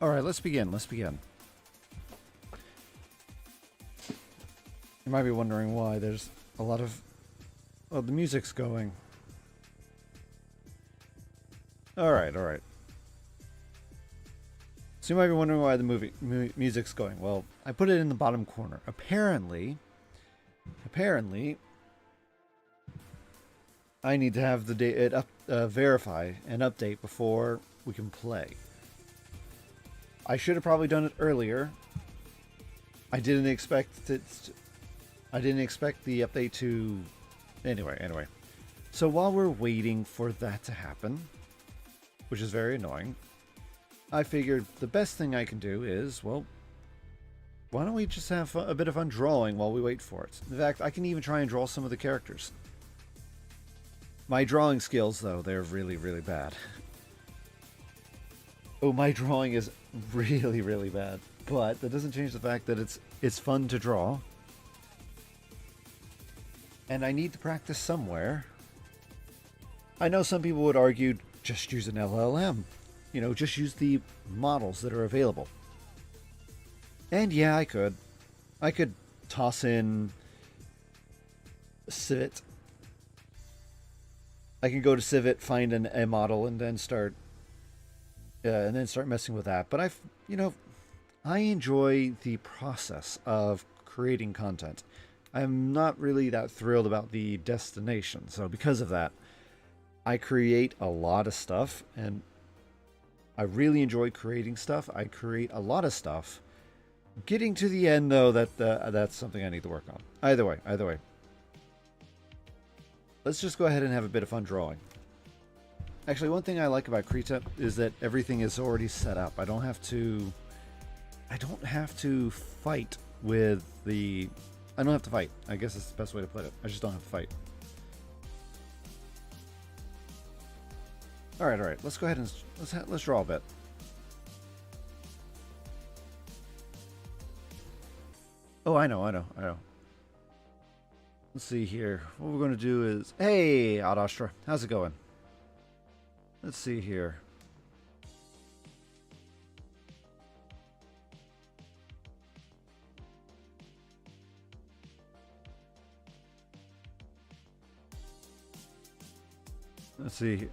Alright, let's begin. Let's begin. You might be wondering why there's a lot of... Oh, the music's going. Alright, alright. So you might be wondering why the music's going. Well, I put it in the bottom corner. Apparently, I need to have the verify and update before we can play. I should have probably done it earlier. I didn't expect it. I didn't expect the update to. Anyway. So while we're waiting for that to happen, which is very annoying, I figured the best thing I can do is, well, why don't we just have a bit of fun drawing while we wait for it? In fact, I can even try and draw some of the characters. My drawing skills, though, they're really, really bad. Oh, my drawing is really, really bad. But that doesn't change the fact that it's fun to draw. And I need to practice somewhere. I know some people would argue, just use an LLM. You know, just use the models that are available. And yeah, I could. I could toss in Civet. I can go to Civet, find a model, and then start messing with that. But I enjoy the process of creating content. I'm not really that thrilled about the destination. So because of that, I create a lot of stuff, and I really enjoy creating stuff. I create a lot of stuff. Getting to the end, though, that's something I need to work on. Either way. Let's just go ahead and have a bit of fun drawing. Actually, one thing I like about Krita is that everything is already set up. I don't have to fight with the... I don't have to fight. I guess that's the best way to put it. I just don't have to fight. All right. Let's go ahead and let's draw a bit. Oh, I know. Let's see here. What we're going to do is... Hey, Adastra. How's it going? Let's see here. Let's see.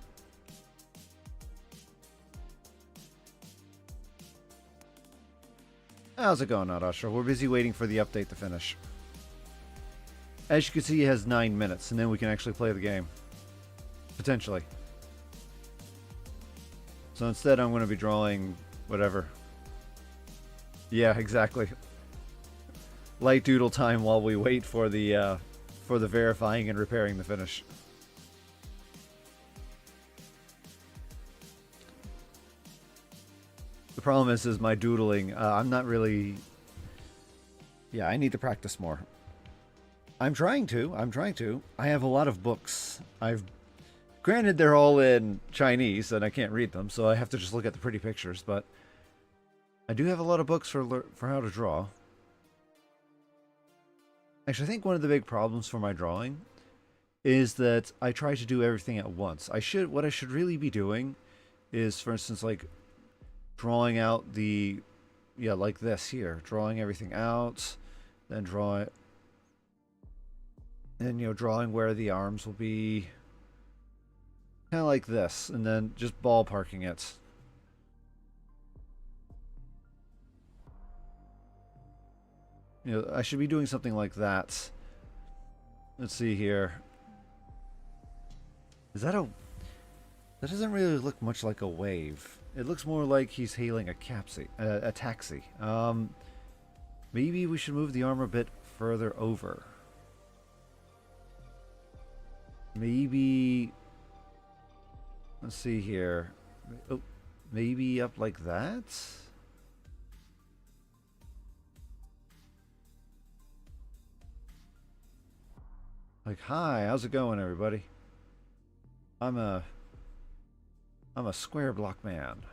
How's it going, Adastra? We're busy waiting for the update to finish. As you can see, it has 9 minutes, and then we can actually play the game. Potentially. So instead, I'm going to be drawing whatever. Yeah, exactly. Light doodle time while we wait for the verifying and repairing the finish. The problem is my doodling. I'm not really... Yeah, I need to practice more. I'm trying to. I have a lot of books. Granted, they're all in Chinese, and I can't read them, so I have to just look at the pretty pictures, but I do have a lot of books for how to draw. Actually, I think one of the big problems for my drawing is that I try to do everything at once. What I should really be doing is, for instance, like drawing out the... Yeah, like this here. Drawing everything out, then draw it. And, drawing where the arms will be. Kind of like this. And then just ballparking it. I should be doing something like that. Let's see here. Is that a... That doesn't really look much like a wave. It looks more like he's hailing a taxi. Maybe we should move the arm a bit further over. Maybe... Let's see here. Oh, maybe up like that? Like, hi, how's it going, everybody? I'm a square block man.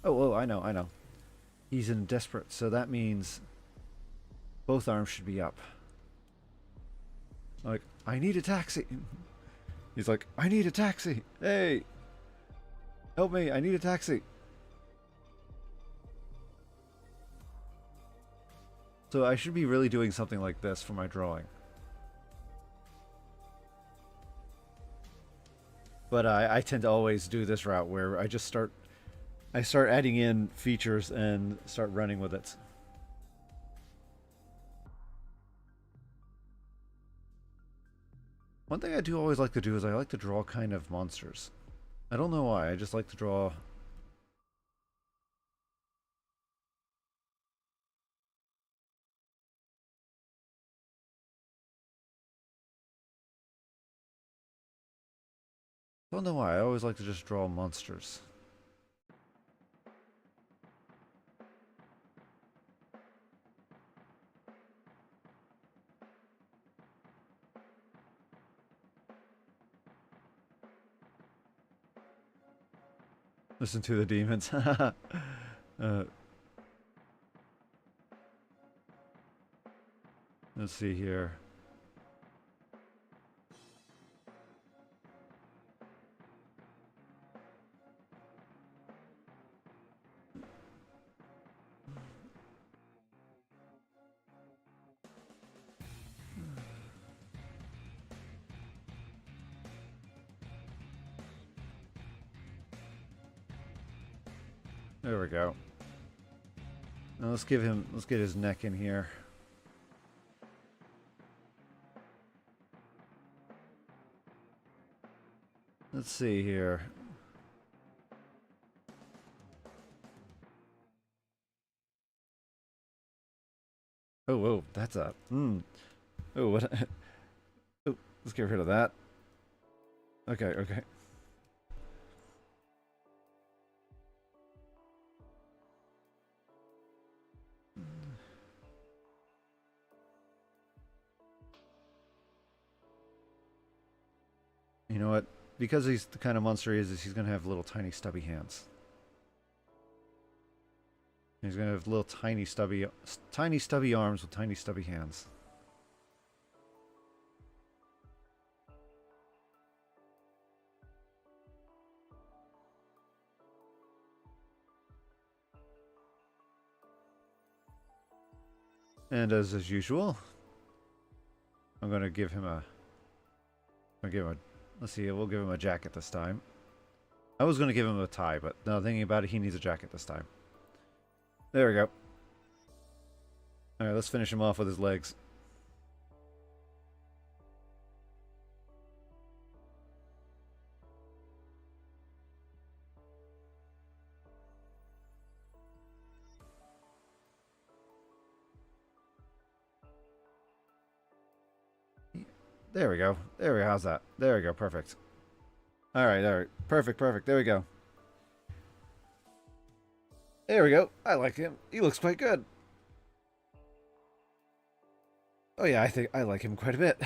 Oh, I know. He's in desperate, so that means both arms should be up. Like, I need a taxi. He's like, I need a taxi. Hey, help me, I need a taxi. So I should be really doing something like this for my drawing. But I tend to always do this route where I start adding in features and start running with it. One thing I do always like to do is I like to draw kind of monsters. I don't know why, I just like to draw. I don't know why, I always like to just draw monsters. Listen to the demons. Let's see here. There we go. Now let's get his neck in here. Let's see here. Oh, whoa, that's a. Oh, what? Oh, let's get rid of that. Okay, okay. You know what? Because he's the kind of monster he is he's gonna have little tiny stubby hands. He's gonna have little tiny stubby arms with tiny stubby hands. And as usual, I'm gonna give him a. I'm gonna give him a. Let's see. We'll give him a jacket this time. I was gonna give him a tie, but now thinking about it, he needs a jacket this time. There we go. All right, let's finish him off with his legs. There we go. There we go. How's that? There we go. Perfect. All right. Perfect, perfect. There we go. There we go. I like him. He looks quite good. Oh yeah, I think I like him quite a bit.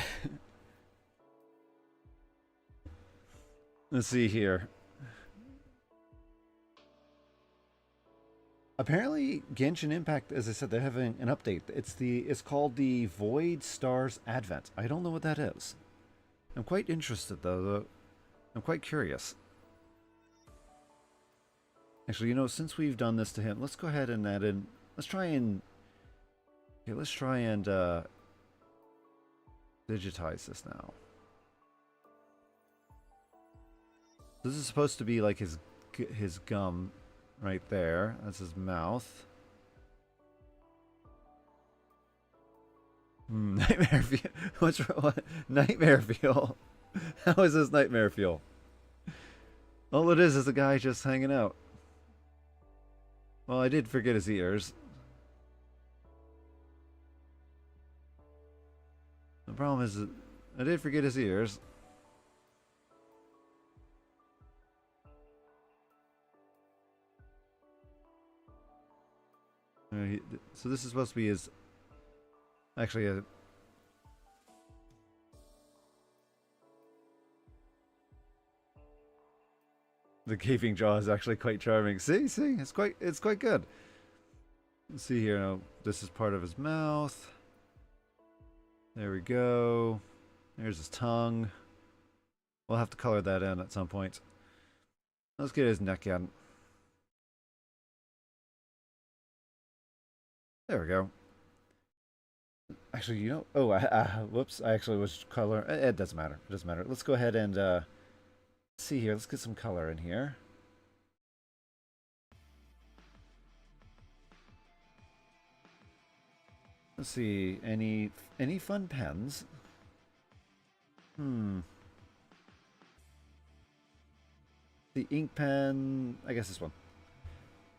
Let's see here. Apparently, Genshin Impact, as I said, they're having an update. It's called the Void Stars Advent. I don't know what that is. I'm quite interested though. I'm quite curious. Actually, you know, since we've done this to him, let's go ahead and add in. Let's try and. Okay, let's try and digitize this now. This is supposed to be like his gum right there. That's his mouth. Nightmare fuel. What's wrong? What? Nightmare fuel. How is this nightmare fuel? All it is a guy just hanging out. Well, I did forget his ears. The problem is, I did forget his ears. So this is supposed to be his. Actually, the gaping jaw is actually quite charming. See, it's quite good. Let's see here. Now, this is part of his mouth. There we go. There's his tongue. We'll have to color that in at some point. Let's get his neck in. There we go. Actually, you know... Oh, whoops. I actually was color... It doesn't matter. It doesn't matter. Let's go ahead and see here. Let's get some color in here. Let's see. Any fun pens? Hmm. The ink pen... I guess this one.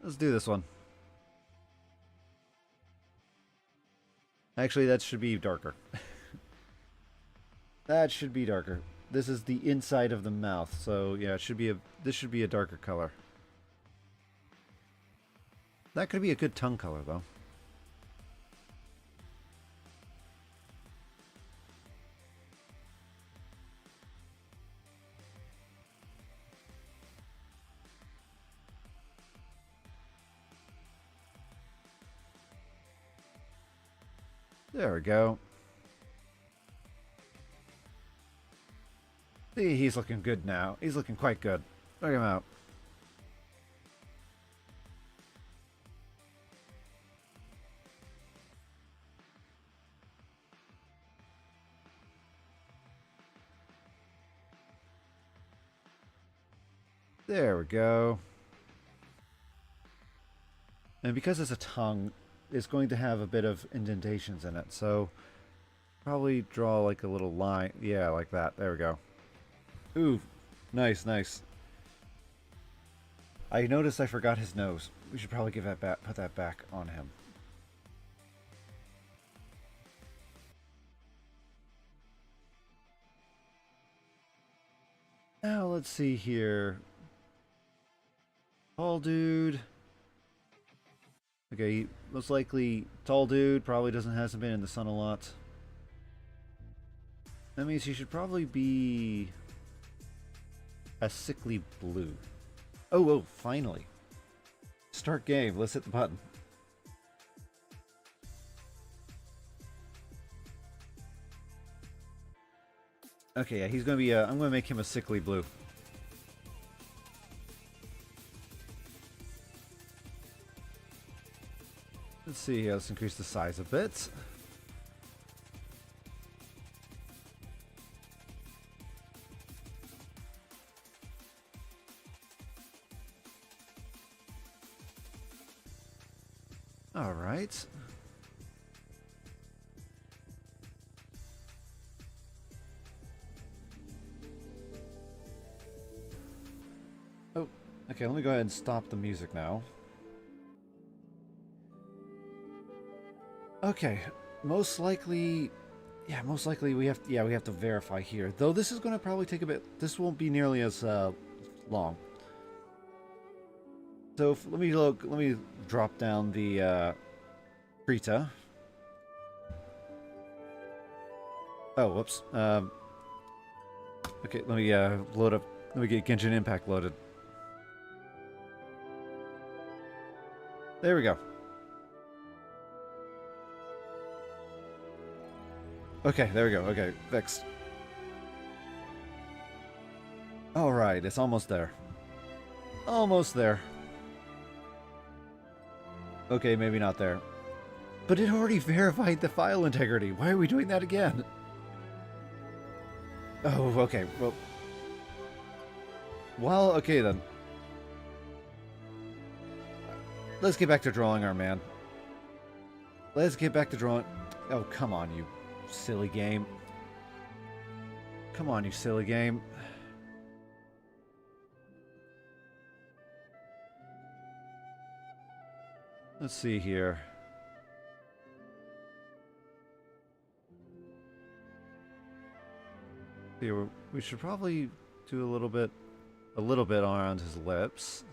Let's do this one. Actually, that should be darker. That should be darker. This is the inside of the mouth, so yeah, it should be this should be a darker color. That could be a good tongue color, though. There we go. See, he's looking good now. He's looking quite good. Look him out. There we go. And because it's a tongue, it's going to have a bit of indentations in it, so probably draw like a little line. Yeah, like that. There we go. Ooh, nice, nice. I noticed I forgot his nose. We should probably give that back, put that back on him. Now let's see here. Tall dude. Okay, most likely tall dude. Probably hasn't been in the sun a lot. That means he should probably be a sickly blue. Oh, finally. Start game. Let's hit the button. Okay, yeah, he's gonna be. I'm gonna make him a sickly blue. Let's see. Let's increase the size a bit. All right. Oh, okay. Let me go ahead and stop the music now. Okay, most likely, yeah, most likely we have to verify here. Though this is going to probably take a bit. This won't be nearly as long. So let me drop down the Krita. Oh, whoops. Okay, let me load up. Let me get Genshin Impact loaded. There we go. Okay, there we go. Okay, fixed. Alright, it's almost there. Almost there. Okay, maybe not there. But it already verified the file integrity. Why are we doing that again? Oh, okay. Well, okay then. Let's get back to drawing our man. Let's get back to drawing. Oh, come on, you silly game. Come on, you silly game. Let's see here. Here, we should probably do a little bit around his lips.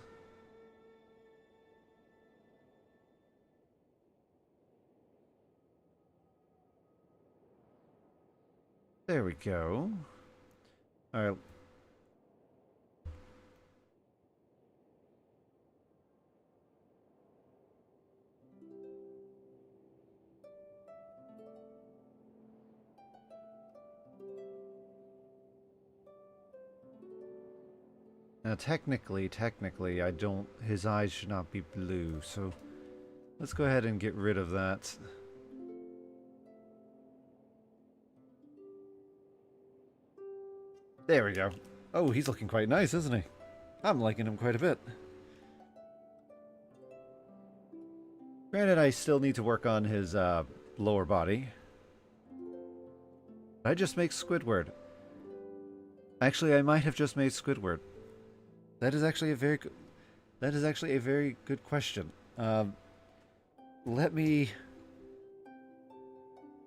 There we go. All right. Now, technically, I don't. His eyes should not be blue, so let's go ahead and get rid of that. There we go. Oh, he's looking quite nice, isn't he? I'm liking him quite a bit. Granted, I still need to work on his lower body. Did I just make Squidward? Actually, I might have just made Squidward. That is actually a very good. That is actually a very good question. Let me.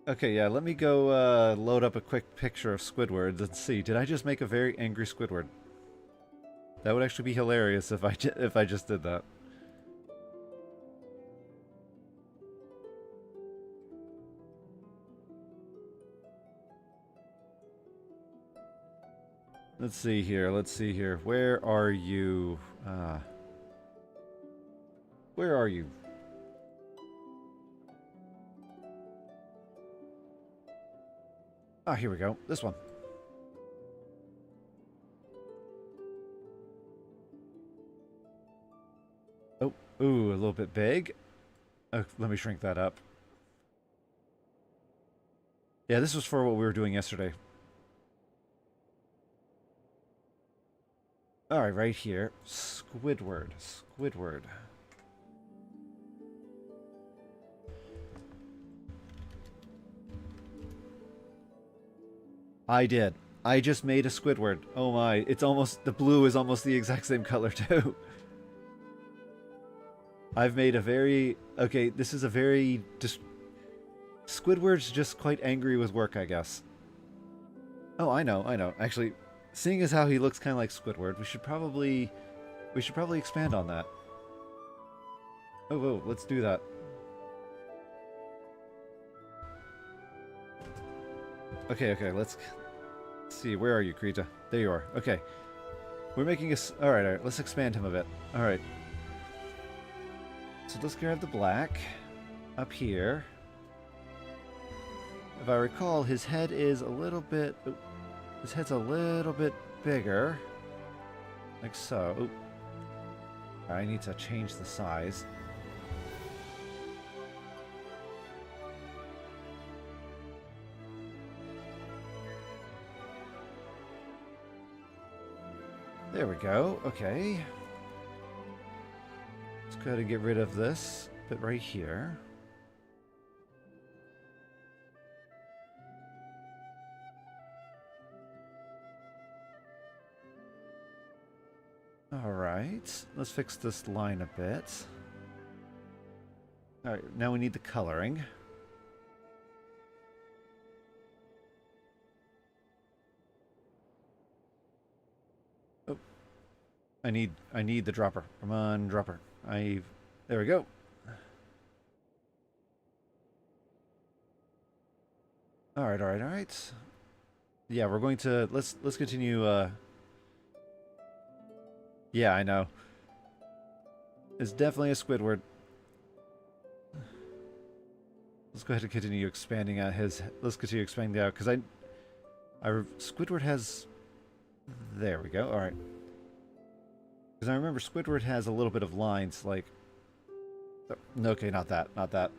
Okay, yeah. Let me go load up a quick picture of Squidward and see. Did I just make a very angry Squidward? That would actually be hilarious if I just did that. Let's see here. Let's see here. Where are you? Where are you? Ah, here we go. This one. Oh, ooh, a little bit big. Oh, let me shrink that up. Yeah, this was for what we were doing yesterday. Alright, right here. Squidward. Squidward. I did. I just made a Squidward. Oh my, it's almost, the blue is almost the exact same color too. I've made a very, okay, this is a very, just, Squidward's just quite angry with work, I guess. Oh, I know. Actually, seeing as how he looks kind of like Squidward, we should probably expand on that. Oh, whoa, let's do that. Okay, let's see. Where are you, Krita? There you are. Okay. We're making a... Alright, let's expand him a bit. Alright. So let's grab the black. Up here. If I recall, his head is a little bit... His head's a little bit bigger. Like so. Oop. I need to change the size. There we go. Okay. Let's go ahead and get rid of this bit right here. Alright, let's fix this line a bit. Alright, now we need the coloring. Oh. I need the dropper. Come on, dropper. There we go. Alright. Yeah, we're going to let's continue yeah, I know. It's definitely a Squidward. Let's go ahead and continue expanding out his... Let's continue expanding out, because Squidward has... There we go, alright. Because I remember Squidward has a little bit of lines, like... Okay, not that.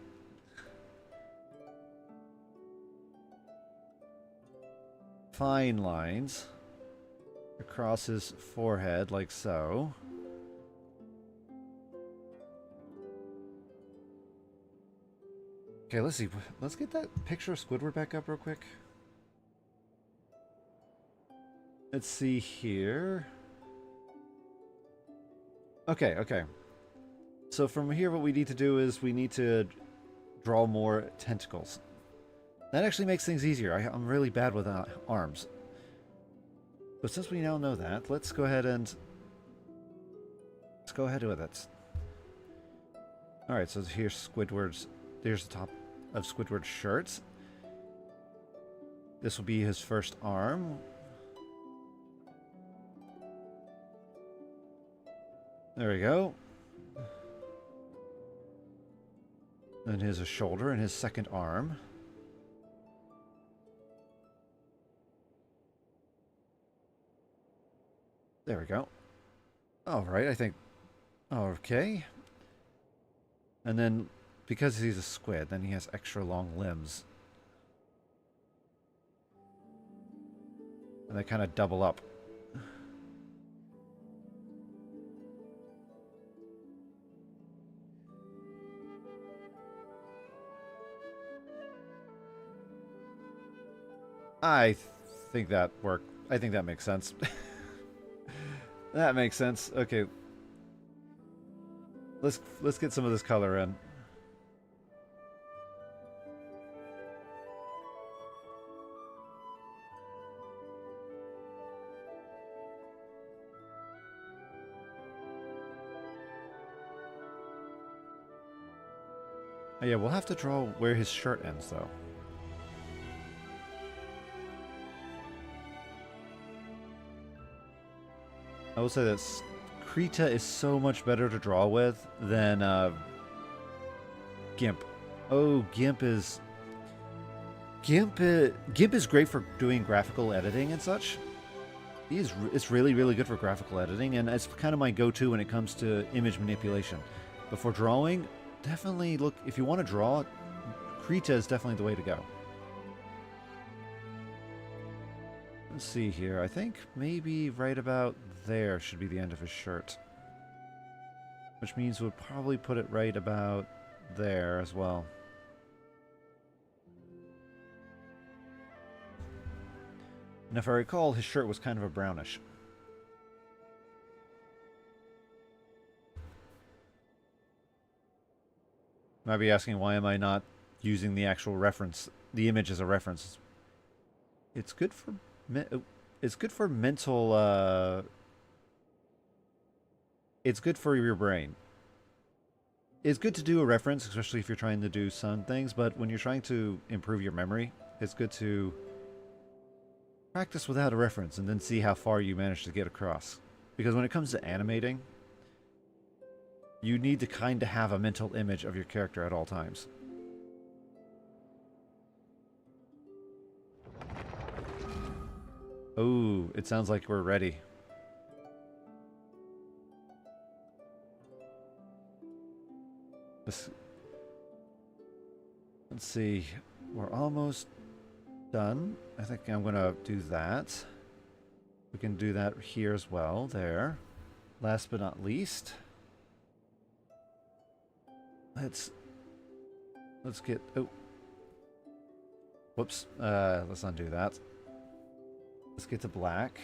Fine lines. Across his forehead, like so. Okay, let's see. Let's get that picture of Squidward back up real quick. Let's see here. Okay. So from here, what we need to do is we need to draw more tentacles. That actually makes things easier. I'm really bad with arms. But since we now know that, let's go ahead with it. Alright, so here's Squidward's... There's the top of Squidward's shirt. This will be his first arm. There we go. Then here's a shoulder and his second arm. There we go. Alright, I think... Okay. And then, because he's a squid, then he has extra long limbs. And they kind of double up. I think that worked. I think that makes sense. That makes sense. Okay. Let's get some of this color in. Oh, yeah, we'll have to draw where his shirt ends, though. I will say that Krita is so much better to draw with than Gimp. Oh, Gimp is great for doing graphical editing and such. It's really, really good for graphical editing, and it's kind of my go-to when it comes to image manipulation. But for drawing, definitely look, if you want to draw, Krita is definitely the way to go. Let's see here. I think maybe right about there should be the end of his shirt. Which means we'll probably put it right about there as well. And if I recall, his shirt was kind of a brownish. You might be asking, why am I not using the actual reference, the image as a reference? It's good for mental, it's good for your brain. It's good to do a reference, especially if you're trying to do some things, but when you're trying to improve your memory, it's good to practice without a reference and then see how far you manage to get across. Because when it comes to animating, you need to kind of have a mental image of your character at all times. Oh, it sounds like we're ready. Let's see. We're almost done. I think I'm going to do that. We can do that here as well. There. Last but not least. Let's get... Oh. Whoops. Let's undo that. Let's get to black.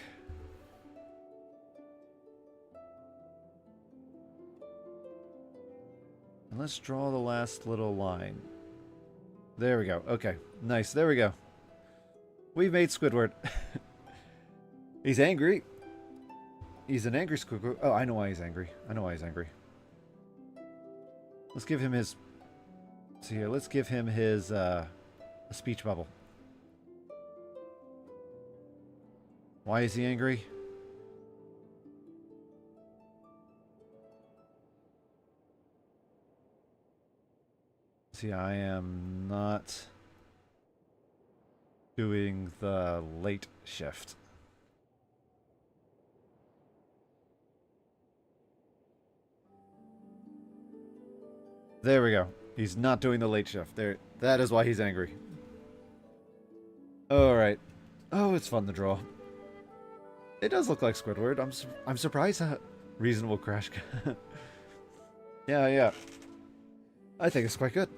And let's draw the last little line. There we go. Okay. Nice. There we go. We've made Squidward. He's angry. He's an angry Squidward. Oh, I know why he's angry. I know why he's angry. Let's give him his... See here. Let's give him his speech bubble. Why is he angry? See, I am not doing the late shift. There we go. He's not doing the late shift. There, that is why he's angry. All right. Oh, it's fun to draw. It does look like Squidward. I'm surprised at reasonable crash. Yeah. I think it's quite good.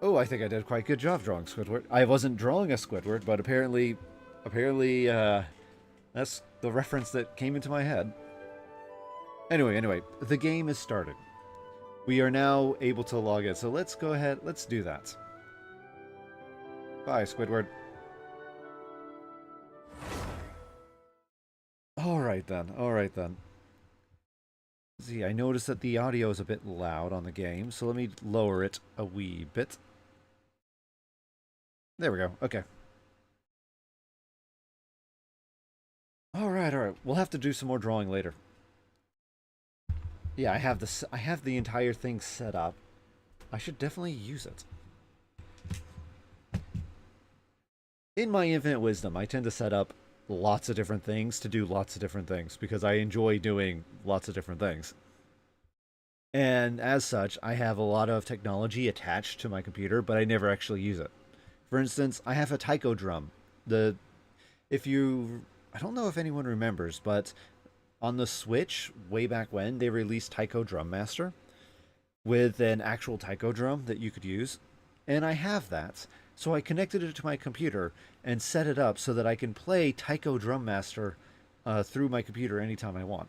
Oh, I think I did quite a good job drawing Squidward. I wasn't drawing a Squidward, but apparently, that's the reference that came into my head. Anyway, the game is started. We are now able to log in, so let's go ahead. Let's do that. Bye, Squidward. All right then. See, I noticed that the audio is a bit loud on the game, so let me lower it a wee bit. There we go. Okay. All right. We'll have to do some more drawing later. Yeah, I have the entire thing set up. I should definitely use it. In my infinite wisdom, I tend to set up lots of different things to do lots of different things because I enjoy doing lots of different things. And as such, I have a lot of technology attached to my computer, but I never actually use it. For instance, I have a taiko drum. I I don't know if anyone remembers, but on the Switch, way back when, they released Taiko Drum Master with an actual taiko drum that you could use. And I have that. So I connected it to my computer and set it up so that I can play Taiko Drum Master through my computer anytime I want.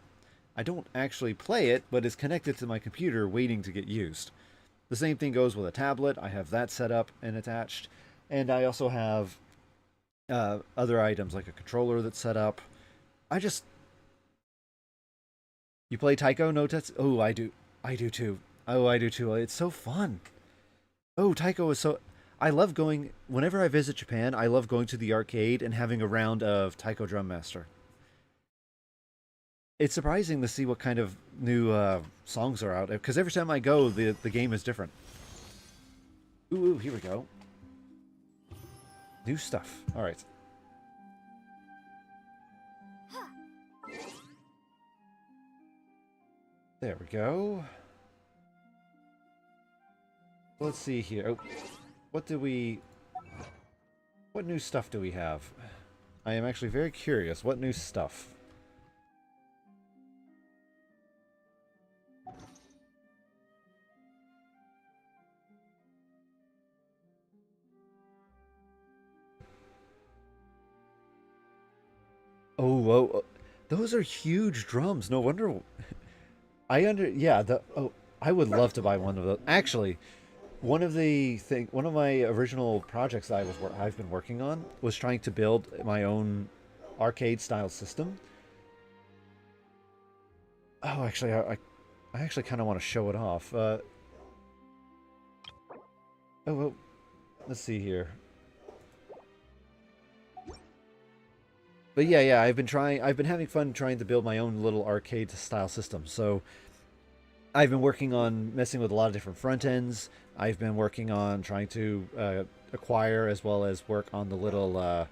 I don't actually play it, but it's connected to my computer waiting to get used. The same thing goes with a tablet. I have that set up and attached. And I also have other items like a controller that's set up. I just. You play Taiko no Tetsu? Oh, I do. I do too. Oh, I do too. It's so fun. Oh, Taiko is so. I love going. Whenever I visit Japan, I love going to the arcade and having a round of Taiko Drum Master. It's surprising to see what kind of new songs are out because every time I go, the game is different. Ooh, here we go. New stuff. All right. There we go. Let's see here. Oh, what do we... What new stuff do we have? I am actually very curious. What new stuff? Oh, whoa. Those are huge drums. No wonder... Yeah, I would love to buy one of those. Actually, one of my original projects that I've been working on was trying to build my own arcade style system. Oh, actually, I actually kind of want to show it off. Well, let's see here. But yeah, I've been having fun trying to build my own little arcade style system. So I've been working on messing with a lot of different front ends. I've been working on trying to acquire as well as work on the little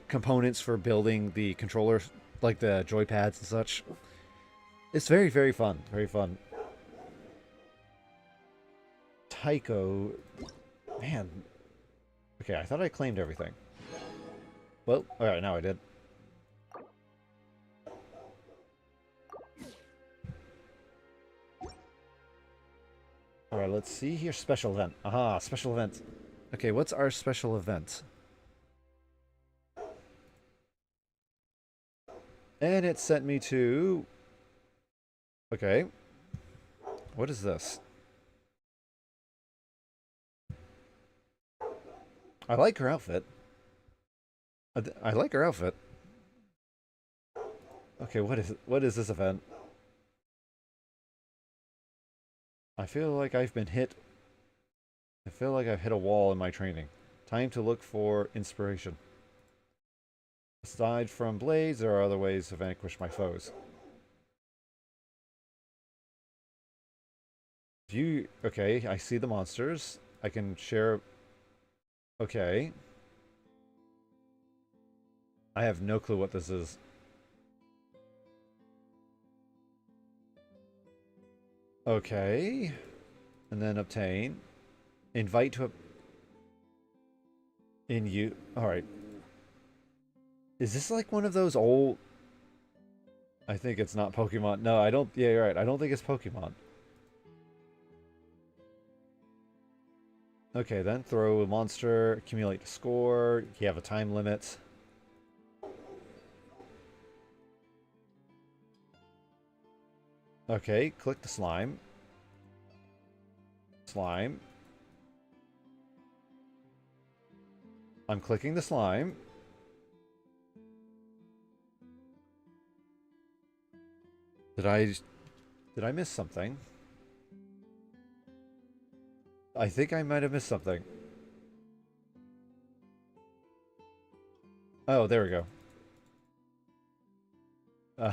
components for building the controller, like the joypads and such. It's very, very fun. Very fun. Taiko. Man. Okay, I thought I claimed everything. Well, alright, now I did. Alright, let's see here. Special event. Aha, special event. Okay, what's our special event? And it sent me to... Okay. What is this? I like her outfit. I like her outfit. Okay, what is this event? I feel like I've been hit. I feel like I've hit a wall in my training. Time to look for inspiration. Aside from blades, there are other ways to vanquish my foes. View. Okay, I see the monsters. I can share. Okay. I have no clue what this is. Okay. And then obtain. Invite to a... In you... Alright. Is this like one of those old... I think it's not Pokemon. No, I don't... Yeah, you're right. I don't think it's Pokemon. Okay, then throw a monster, accumulate the score. You have a time limit. Okay, click the slime. Slime. I'm clicking the slime. Did I miss something? I think I might have missed something. Oh, there we go. Uh,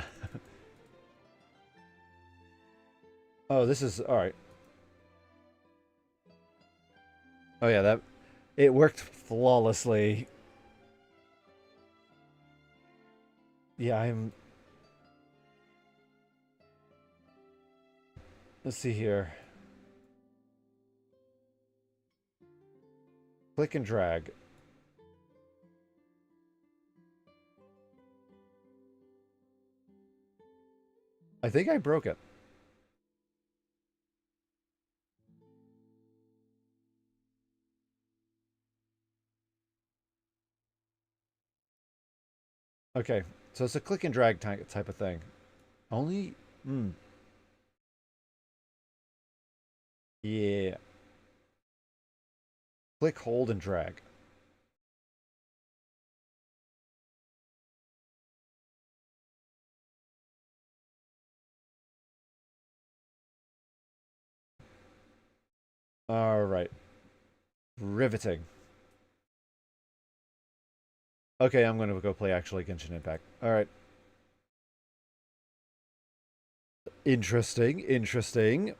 oh, this is... Alright. Oh yeah, that... It worked flawlessly. Yeah, I'm... Let's see here. Click and drag. I think I broke it. Okay, so it's a click and drag type of thing. Only, yeah. Click, hold, and drag. All right, riveting. Okay, I'm gonna go play actually Genshin Impact. All right, interesting, interesting.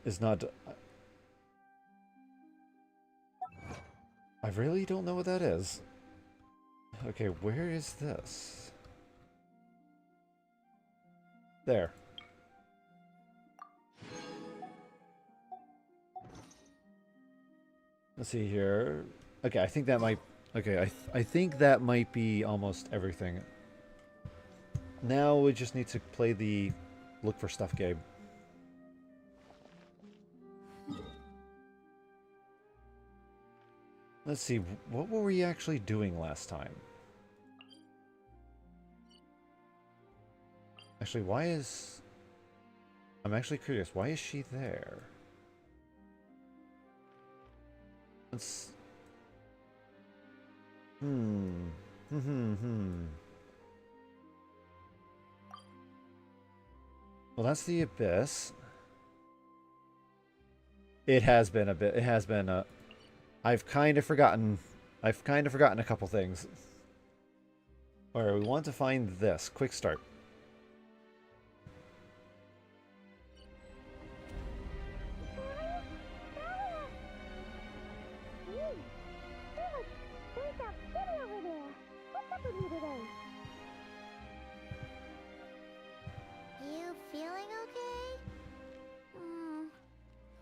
Is not. I really don't know what that is. Okay, where is this? There. Let's see here. Okay, I think that might. Okay, I think that might be almost everything. Now we just need to play the look for stuff game. Let's see, what were we actually doing last time? Actually, why is... I'm actually curious, why is she there? Let's... Hmm. Well, that's the Abyss. It has been a bit... It has been a... I've kind of forgotten... I've kind of forgotten a couple things. Alright, we want to find this. Quick start.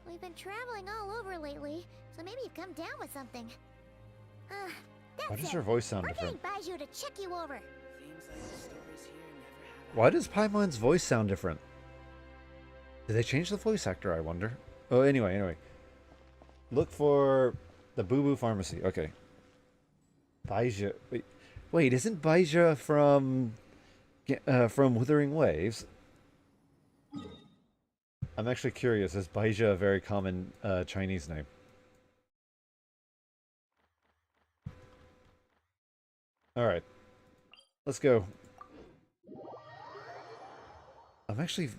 We've been traveling all over lately, so maybe you've come down with something. Why does her voice sound different? We're getting Baiju to check you over. Why does Paimon's voice sound different? Did they change the voice actor, I wonder? Oh, anyway. Look for the Boo Boo Pharmacy. Okay. Baiju. Wait, isn't Baiju from Wuthering Waves? I'm actually curious. Is Baiju a very common Chinese name? Alright. Let's go. I'm actually...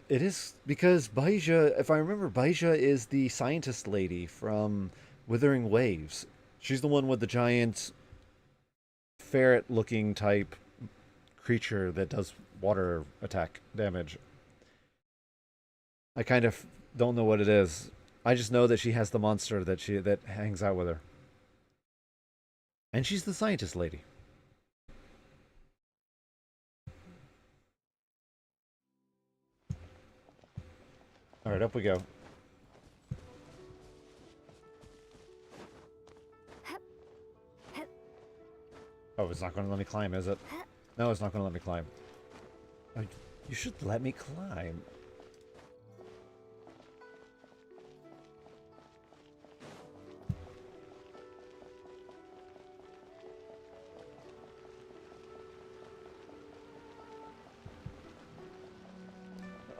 It is because Baiju, if I remember, Baiju is the scientist lady from Wuthering Waves. She's the one with the giant ferret-looking type creature that does water attack damage. I kind of don't know what it is. I just know that she has the monster that hangs out with her. And she's the scientist lady. Alright, up we go. Oh, it's not going to let me climb, is it? No, it's not going to let me climb. Oh, you should let me climb.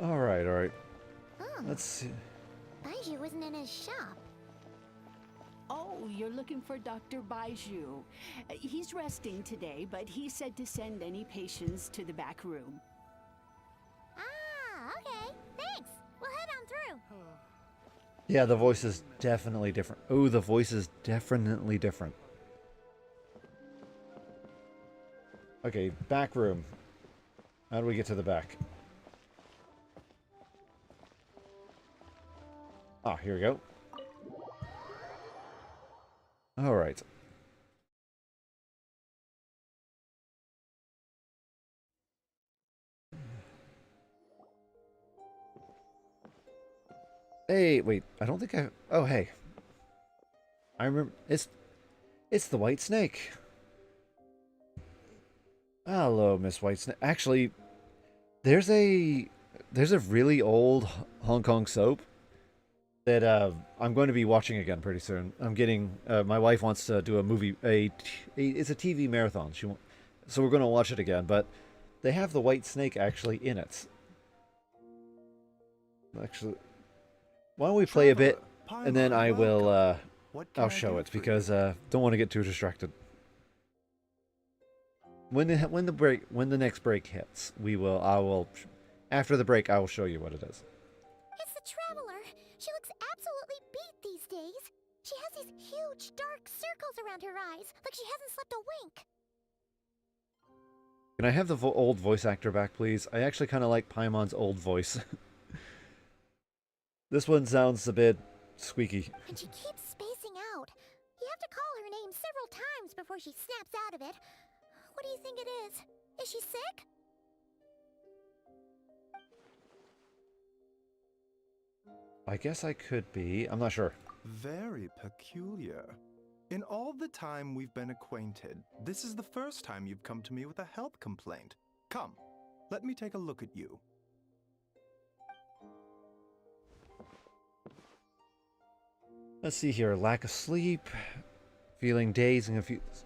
Alright. Let's see. Baiju wasn't in his shop. Oh, you're looking for Dr. Baiju. He's resting today, but he said to send any patients to the back room. Ah, okay. Thanks. We'll head on through. Yeah, the voice is definitely different. Oh, the voice is definitely different. Okay, back room. How do we get to the back? Ah, here we go. Alright. Hey, wait, I don't think I... Oh, hey. I remember... It's the White Snake. Hello, Miss Whitesnake. Actually, there's a there's a really old Hong Kong soap that I'm going to be watching again pretty soon. I'm getting my wife wants to do a movie it's a TV marathon. So we're going to watch it again, but they have the white snake actually in it. Actually, why don't we play a bit and then I will I'll show it because don't want to get too distracted. When the next break hits, I will after the break I will show you what it is. It's the Traveler. She looks absolutely beat these days. She has these huge dark circles around her eyes, like she hasn't slept a wink. Can I have the old voice actor back, please? I actually kind of like Paimon's old voice. This one sounds a bit squeaky. And she keeps spacing out. You have to call her name several times before she snaps out of it. What do you think it is? Is she sick? I guess I could be. I'm not sure. Very peculiar. In all the time we've been acquainted, this is the first time you've come to me with a health complaint. Come, let me take a look at you. Let's see here. Lack of sleep, feeling dazed and confused.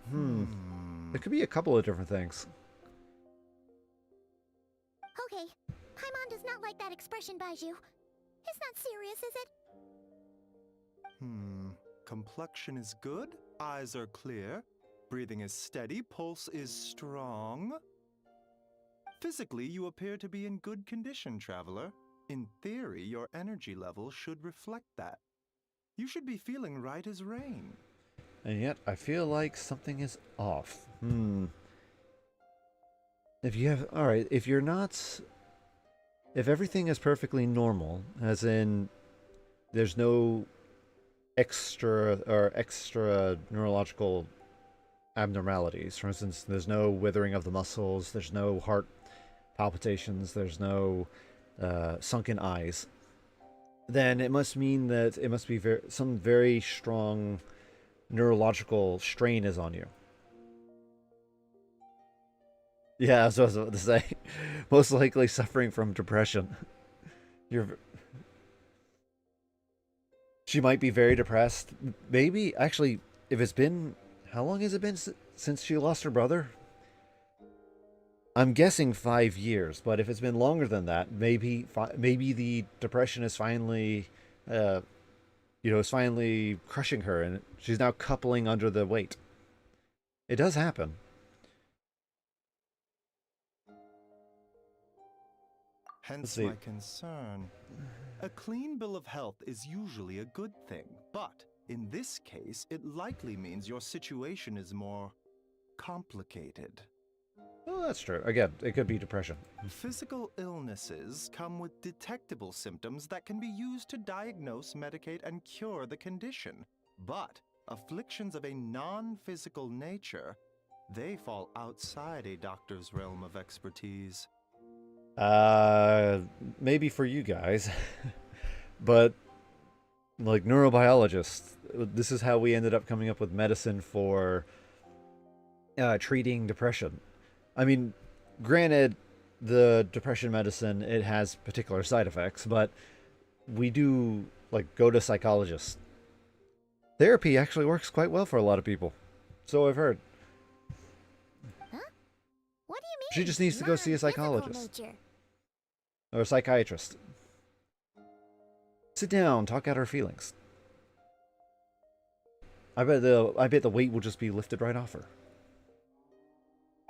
There could be a couple of different things. Okay, Paimon does not like that expression, Baiju. It's not serious, is it? Complexion is good, eyes are clear, breathing is steady, pulse is strong. Physically, you appear to be in good condition, Traveler. In theory, your energy level should reflect that. You should be feeling right as rain. And yet, I feel like something is off. If everything is perfectly normal, as in there's no extra neurological abnormalities. For instance, there's no withering of the muscles, there's no heart palpitations, there's no sunken eyes. Then it must mean that it must be some very strong neurological strain is on you. Yeah, that's what I was about to say. Most likely suffering from depression. She might be very depressed. Maybe, actually, if it's been... How long has it been since she lost her brother? I'm guessing 5 years, but if it's been longer than that, maybe the depression is finally... is finally crushing her, and she's now coupling under the weight. It does happen. Hence my concern. A clean bill of health is usually a good thing, but in this case, it likely means your situation is more complicated. Oh, that's true. Again, it could be depression. Physical illnesses come with detectable symptoms that can be used to diagnose, medicate, and cure the condition. But afflictions of a non-physical nature, they fall outside a doctor's realm of expertise. Maybe for you guys, but like neurobiologists, this is how we ended up coming up with medicine for treating depression. I mean, granted, the depression medicine, it has particular side effects, but we do like go to psychologists. Therapy actually works quite well for a lot of people, so I've heard. Huh? What do you mean? She just needs to go see a psychologist. Nature? Or a psychiatrist. Sit down, talk out our feelings. I bet the weight will just be lifted right off her.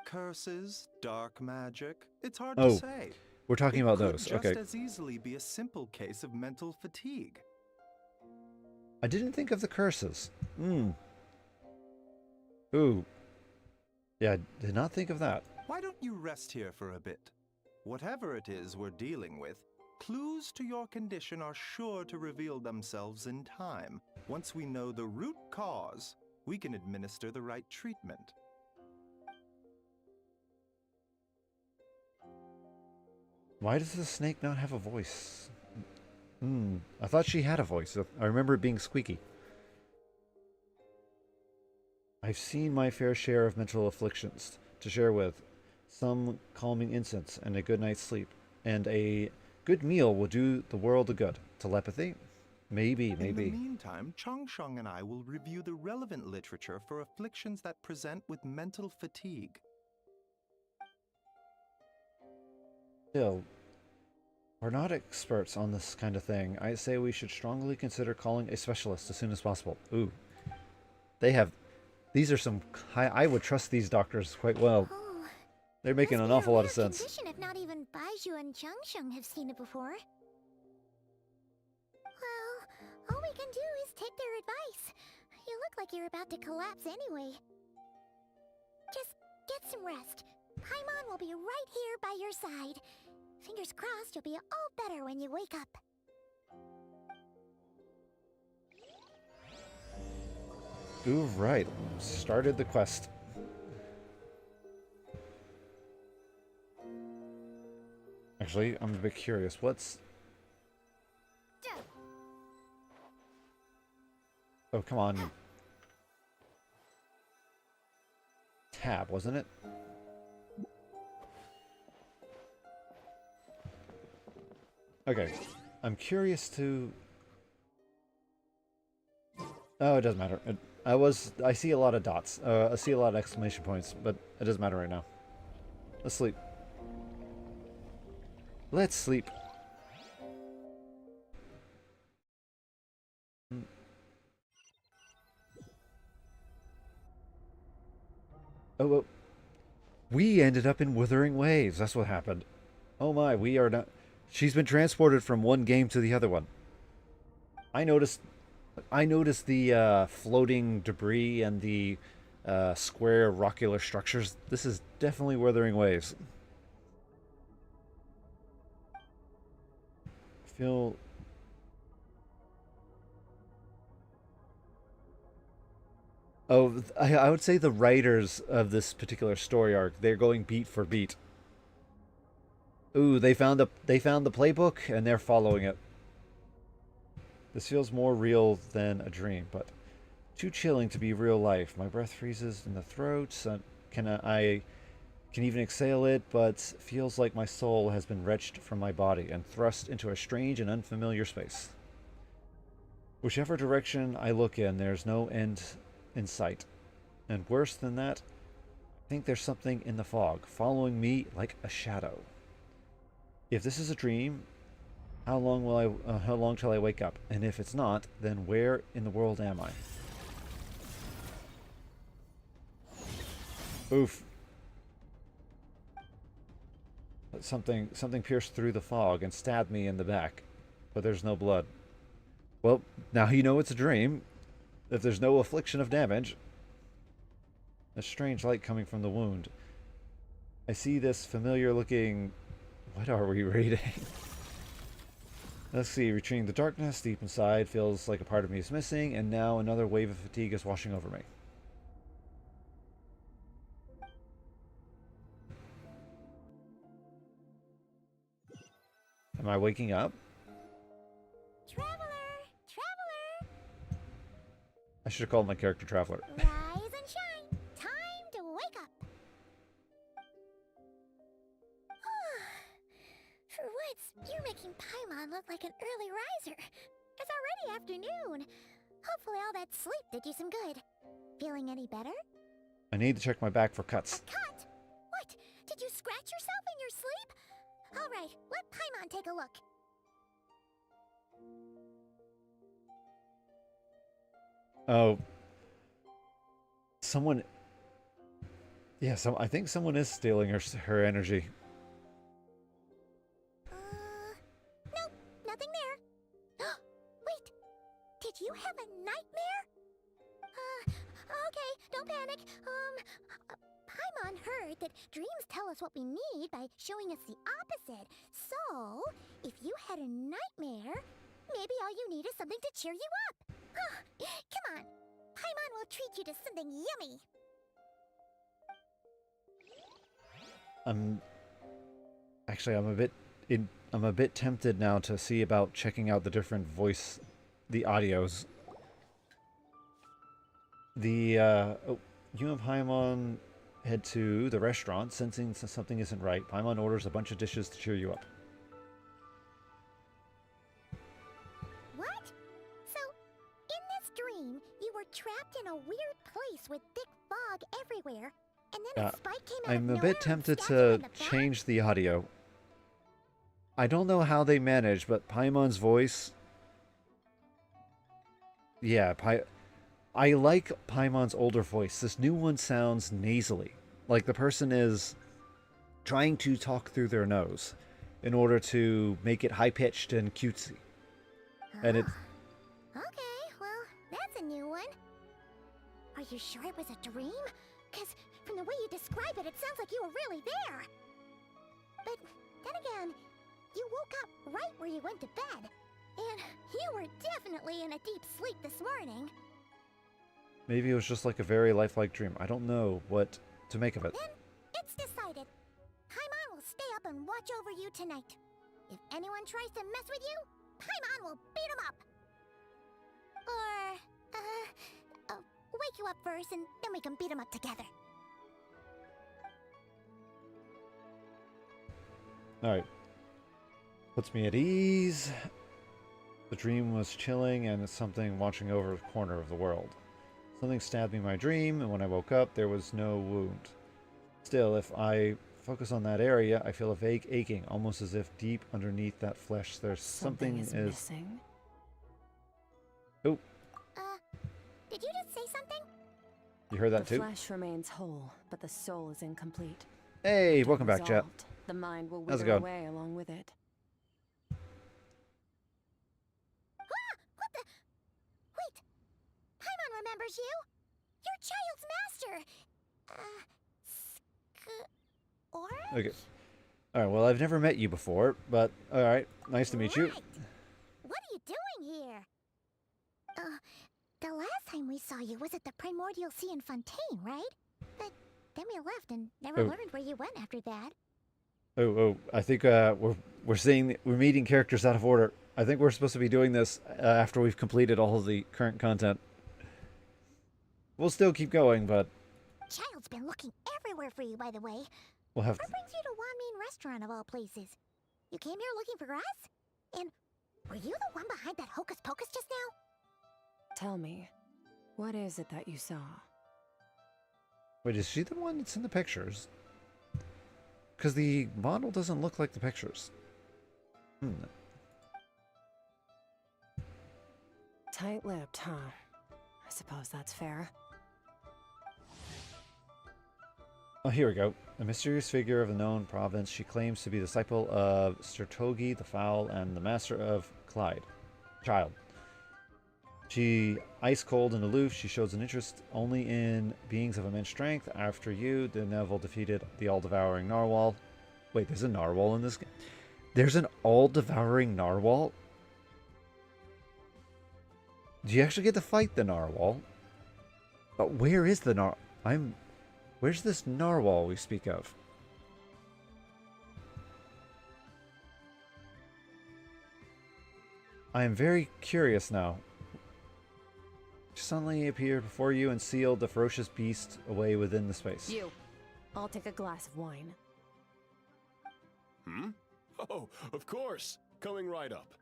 Curses, dark magic, it's hard to say. We're talking about those. It could okay. just as easily be a simple case of mental fatigue. I didn't think of the curses. Ooh. Yeah, I did not think of that. Why don't you rest here for a bit? Whatever it is we're dealing with, clues to your condition are sure to reveal themselves in time. Once we know the root cause, we can administer the right treatment. Why does the snake not have a voice? I thought she had a voice. I remember it being squeaky. I've seen my fair share of mental afflictions to share with. some calming incense, and a good night's sleep. And a good meal will do the world a good. Telepathy? Maybe, In the maybe. meantime, Changsheng and I will review the relevant literature for afflictions that present with mental fatigue. Still, we're not experts on this kind of thing. I say we should strongly consider calling a specialist as soon as possible. Ooh. They have... These are some... I would trust these doctors quite well. Oh, They're making must an be a awful lot rare of sense. condition if not even Baizhu and Changsheng have seen it before. Well, all we can do is take their advice. You look like you're about to collapse anyway. Just get some rest. Paimon will be right here by your side. Fingers crossed you'll be all better when you wake up. Ooh, right. Started the quest. Actually, I'm a bit curious. What's... Oh, come on. Tab, wasn't it? Okay. I'm curious to... Oh, it doesn't matter. I see a lot of dots. I see a lot of exclamation points, but it doesn't matter right now. Let's sleep. Let's sleep. Oh, we ended up in Wuthering Waves. That's what happened. Oh my, we are not... She's been transported from one game to the other one. I noticed the floating debris and the square rockular structures. This is definitely Wuthering Waves. I feel... Oh, I would say the writers of this particular story arc, they're going beat for beat. Ooh, they found the playbook and they're following it. This feels more real than a dream, but too chilling to be real life. My breath freezes in the throat. So I can even exhale it, but feels like my soul has been wrenched from my body and thrust into a strange and unfamiliar space. Whichever direction I look in, there's no end in sight. And worse than that, I think there's something in the fog, following me like a shadow. If this is a dream, how long till I wake up? And if it's not, then where in the world am I? Oof. Something pierced through the fog and stabbed me in the back, but there's no blood. Well, now you know it's a dream. If there's no affliction of damage. A strange light coming from the wound. I see this familiar looking... What are we reading? Let's see. Retreating the darkness deep inside feels like a part of me is missing, and now another wave of fatigue is washing over me. Am I waking up? Traveler! I should have called my character Traveler. Rise and shine! Time to wake up! For once, you're making Paimon look like an early riser. It's already afternoon. Hopefully all that sleep did you some good. Feeling any better? I need to check my back for cuts. A cut? What? Did you scratch yourself in your sleep? Alright, let Paimon take a look. Oh. Someone... Yeah, I think someone is stealing her energy. Nope, nothing there. Wait, did you have a nightmare? Okay, don't panic. Paimon heard that dreams tell us what we need by showing us the opposite. So, if you had a nightmare, maybe all you need is something to cheer you up. Come on, Paimon will treat you to something yummy. Actually, I'm a bit tempted now to see about checking out the different the audios. You have Paimon head to the restaurant. Sensing something isn't right, Paimon orders a bunch of dishes to cheer you up. What? So, in this dream, you were trapped in a weird place with thick fog everywhere, and then a spike came out of I'm nowhere a bit and tempted stabbed you in to the back? change the audio. I don't know how they managed, but Paimon's voice... Yeah, I like Paimon's older voice. This new one sounds nasally. Like the person is trying to talk through their nose in order to make it high-pitched and cutesy. And it... Okay, well, that's a new one. Are you sure it was a dream? Because from the way you describe it, it sounds like you were really there. But then again, you woke up right where you went to bed. And you were definitely in a deep sleep this morning. Maybe it was just like a very lifelike dream. I don't know what to make of it. Then it's decided. Paimon will stay up and watch over you tonight. If anyone tries to mess with you, Paimon will beat him up. Or, wake you up first and then we can beat him up together. Alright. Puts me at ease. The dream was chilling and it's something watching over the corner of the world. Something stabbed me in my dream, and when I woke up, there was no wound. Still, if I focus on that area, I feel a vague aching, almost as if deep underneath that flesh there's something is missing. Oh. Did you just say something? You heard that the too? flesh remains whole, but the soul is incomplete. Hey, Until welcome back, chat. resolved, the mind will How's it wither going? away along with it. What the? Wait! Paimon remembers you! Your child's master! Or? Okay. Alright, well, I've never met you before, but alright, nice to meet you. Right. What are you doing here? The last time we saw you was at the Primordial Sea in Fontaine, right? But then we left and never learned where you went after that. I think we're meeting characters out of order. I think we're supposed to be doing this after we've completed all of the current content. We'll still keep going, but Child's been looking everywhere for you, by the way. we'll have What brings you to Wanmean Restaurant of all places? You came here looking for us? And were you the one behind that hocus pocus just now? Tell me, what is it that you saw? Wait, is she the one that's in the pictures? Because the model doesn't look like the pictures. Tight-lipped, huh? I suppose that's fair. Oh, here we go. A mysterious figure of a known province. She claims to be the disciple of Sertogi the Foul and the master of Child. She, ice cold and aloof, she shows an interest only in beings of immense strength. After you, the Neville defeated the all-devouring narwhal. Wait, there's a narwhal in this game? There's an all-devouring narwhal? Do you actually get to fight the narwhal? But where is the where's this narwhal we speak of? I am very curious now. She suddenly appeared before you and sealed the ferocious beast away within the space. You. I'll take a glass of wine. Oh, of course. Coming right up.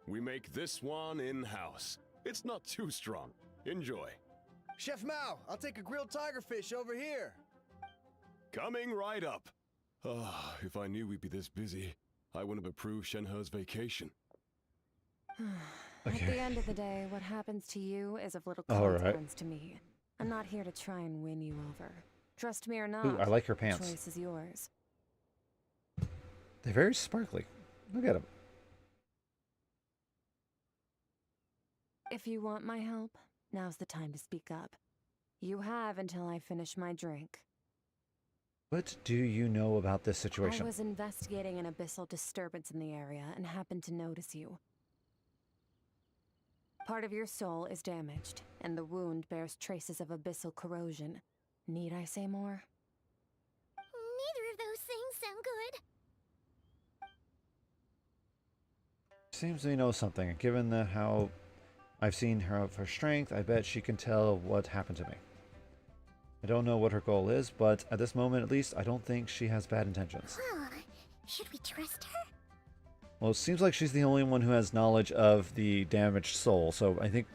We make this one in-house. It's not too strong. Enjoy. Chef Mao, I'll take a grilled tigerfish over here. Coming right up. Ah, if I knew we'd be this busy, I wouldn't have approved Shenhe's vacation. At the end of the day, what happens to you is of little All right. consequence to me. I'm not here to try and win you over. Trust me or not, Ooh, I like her the pants. choice is yours. They're very sparkly. Look at them. If you want my help, now's the time to speak up. You have until I finish my drink. What do you know about this I situation? was investigating an abyssal disturbance in the area and happened to notice you. Part of your soul is damaged, and the wound bears traces of abyssal corrosion. Need I say more? Neither of those things sound good. Seems we know something. Given how I've seen her of her strength, I bet she can tell what happened to me. I don't know what her goal is, but at this moment, at least, I don't think she has bad intentions. Well, should we trust her? Well, it seems like she's the only one who has knowledge of the damaged soul, so I think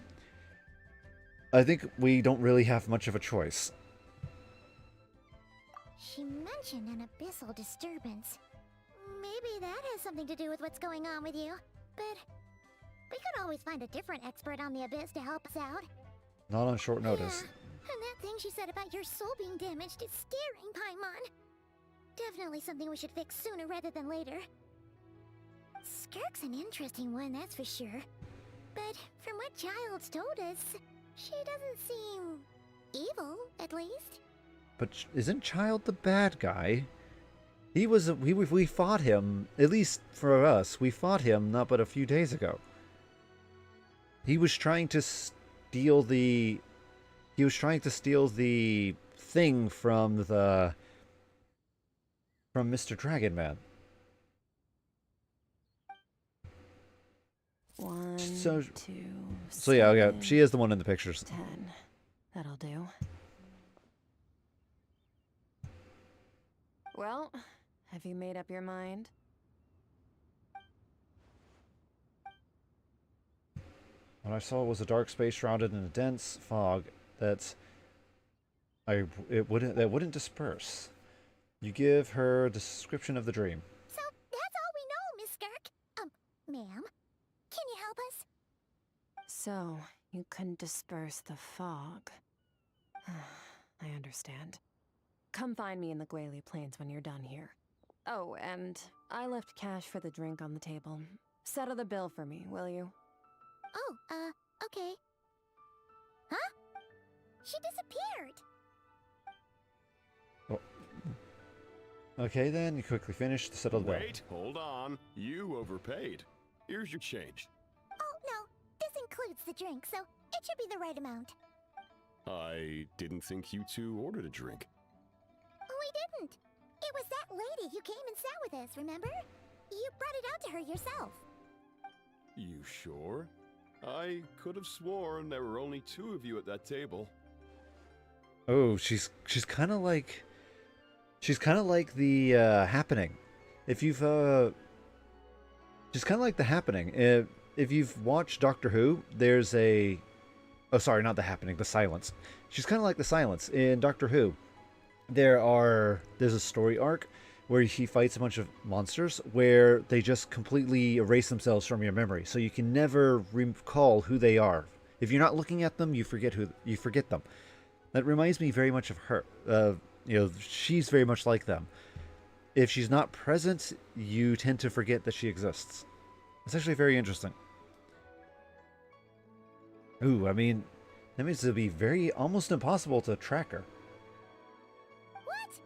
we don't really have much of a choice. She mentioned an abyssal disturbance. Maybe that has something to do with what's going on with you. But we could always find a different expert on the abyss to help us out. Not on short notice. Yeah, and that thing she said about your soul being damaged is scaring, Paimon. Definitely something we should fix sooner rather than later. Skirk's an interesting one, that's for sure. But from what Child's told us, she doesn't seem evil, at least. But isn't Child the bad guy? We fought him, at least for us, we fought him not but a few days ago. He was trying to steal the thing from Mr. Dragon Man. One, So- two, So yeah, seven, she is the one in the pictures. 10. That'll do. Well, have you made up your mind? What I saw was a dark space shrouded in a dense fog that wouldn't disperse. You give her a description of the dream. So that's all we know, Miss Skirk. Ma'am, can you help us? So, you couldn't disperse the fog. I understand. Come find me in the Gwali Plains when you're done here. Oh, and I left cash for the drink on the table. Settle the bill for me, will you? Oh, okay. Huh? She disappeared. Okay, then you quickly finish to settle the bill. Wait, hold on. You overpaid. Here's your change. Oh, no. This includes the drink, so it should be the right amount. I didn't think you two ordered a drink. We didn't. It was that lady who came and sat with us, remember? You brought it out to her yourself. You sure? I could have sworn there were only 2 of you at that table. Oh, she's kind of like the Happening. If you've she's kind of like the Happening. If you've watched Doctor Who, there's a sorry, not the Happening, the Silence. She's kind of like the Silence in Doctor Who. There's a story arc where he fights a bunch of monsters where they just completely erase themselves from your memory, so you can never recall who they are. If you're not looking at them, you forget them. That reminds me very much of her. She's very much like them. If she's not present, you tend to forget that she exists. It's actually very interesting. Ooh, I mean, that means it'll be almost impossible to track her. What?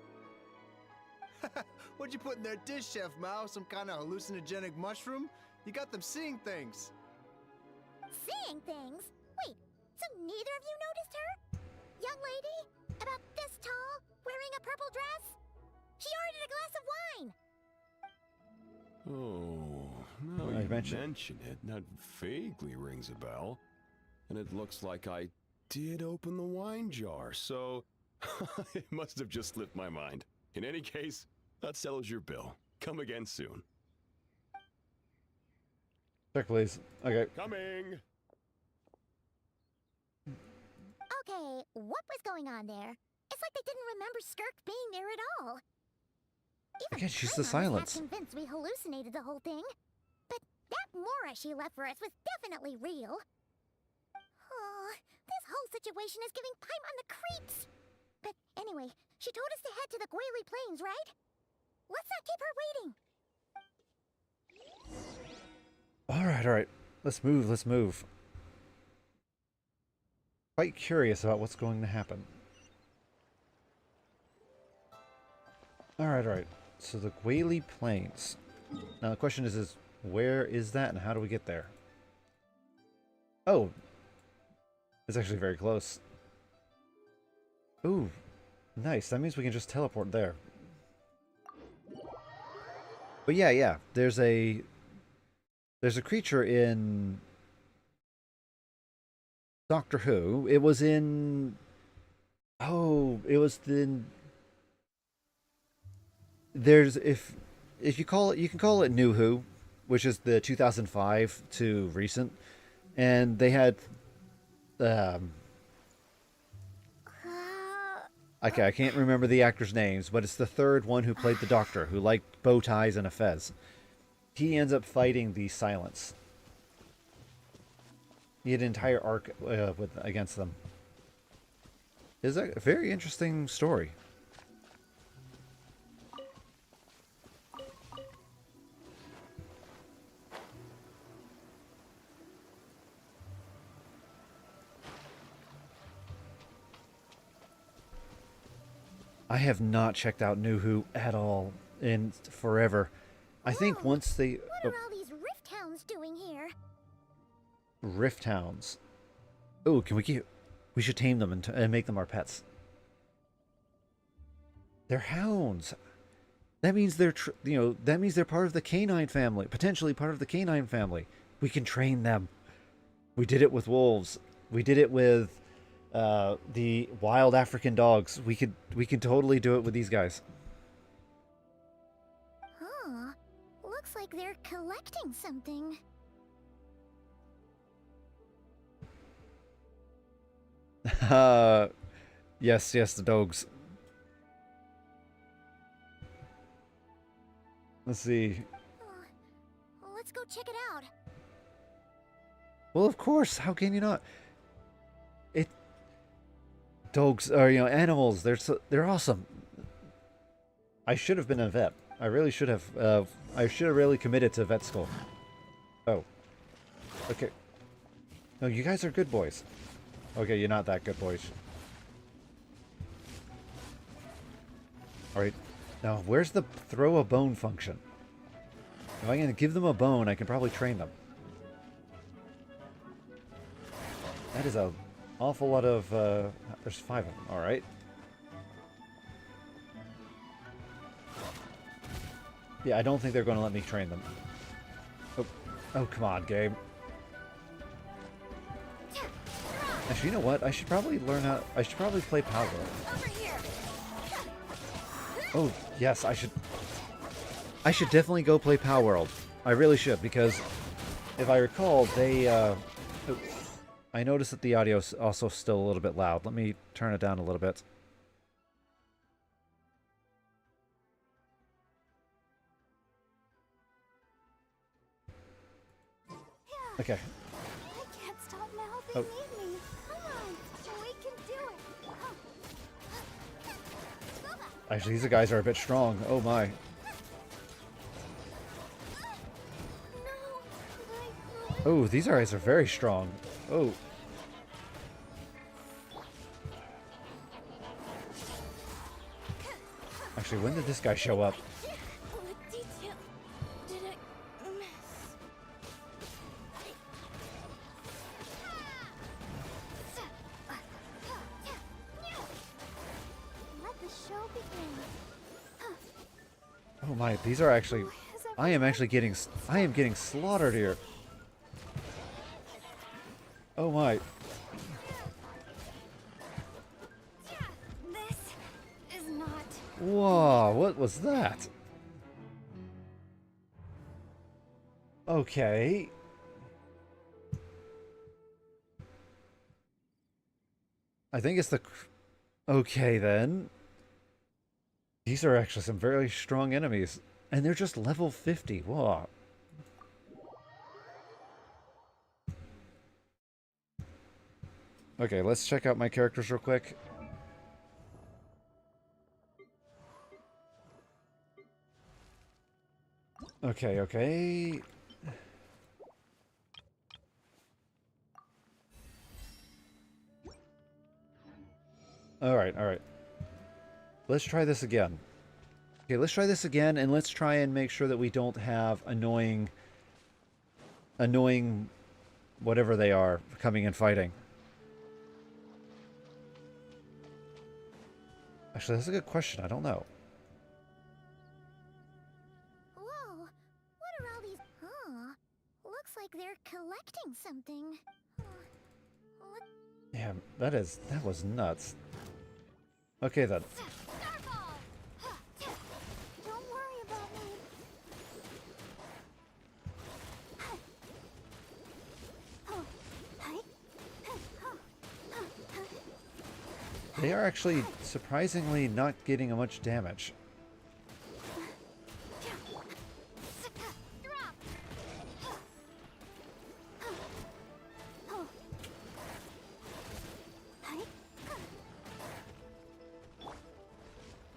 What'd you put in their dish, Chef Mao? Some kind of hallucinogenic mushroom? You got them seeing things. Seeing things? Wait, so neither of you noticed her? Young lady? About this tall? Wearing a purple dress? She ordered a glass of wine! Oh, now I you mentioned- mention it, that vaguely rings a bell. And it looks like I did open the wine jar, so it must have just slipped my mind. In any case, that settles your bill. Come again soon. Check, please. Okay. Coming! Okay, what was going on there? It's like they didn't remember Skirk being there at all. Even Again, she's the Paimon was Silence. half convinced we hallucinated the whole thing. But that Mora she left for us was definitely real. Oh, this whole situation is giving Paimon the creeps. But anyway, she told us to head to the Gwali Plains, right? Let's not keep her waiting. All right. Let's move. Quite curious about what's going to happen. All right. So the Gwali Plains. Now the question is where is that and how do we get there? Oh, it's actually very close. Ooh, nice. That means we can just teleport there. But yeah. There's a creature in Doctor Who. It was in Oh, it was the there's if you call it, you can call it New Who, which is the 2005 to recent, and they had um okay, I can't remember the actors' names, but it's the third one who played the Doctor, who liked bow ties and a fez. He ends up fighting the Silence. He had an entire arc with against them. It's a very interesting story. I have not checked out New Who at all in forever. I think Whoa, once they What are all these rift hounds doing here? Rift Hounds. Oh, can we keep? We should tame them and make them our pets. They're hounds. That means they're that means they're part of the canine family, potentially part of the canine family. We can train them. We did it with wolves. We did it with the wild African dogs. We can totally do it with these guys. Huh. Looks like they're collecting something. Yes, yes, the dogs. Let's see. Let's go check it out. Well, of course. How can you not? It dogs are animals. They're awesome. I should have been a vet. I really should have. I should have really committed to vet school. Oh. Okay. No, you guys are good boys. Okay, you're not that good boys. Alright. Now, where's the throw a bone function? If I can give them a bone, I can probably train them. That is an awful lot of... there's 5 of them. Alright. Yeah, I don't think they're going to let me train them. Oh, come on, game. Actually, you know what? I should probably learn how... I should probably play Power. Oh, yes, I should... I should definitely go play Power World. I really should, because if I recall, they... I noticed that the audio's also still a little bit loud. Let me turn it down a little bit. Okay. I can't stop now. They Oh. need me. Come on. We can do it. Actually, these guys are a bit strong. Oh my. Oh, these guys are very strong. Oh. Actually, when did this guy show up? What detail did I miss? Let the show begin. Oh my, these are actually... I am getting slaughtered here. Oh my. This is not. Whoa, what was that? Okay. I think it's the... Okay, then. These are actually some very strong enemies. And they're just level 50. Whoa. Okay, let's check out my characters real quick. Okay, okay. Alright, alright. Let's try this again. Okay, let's try this again, and let's try and make sure that we don't have annoying whatever they are coming and fighting. Actually, that's a good question. I don't know. Whoa. What are all these? Huh. Looks like they're collecting something. What? Yeah, that was nuts. Okay then. Don't worry about me. They are actually surprisingly not getting much damage.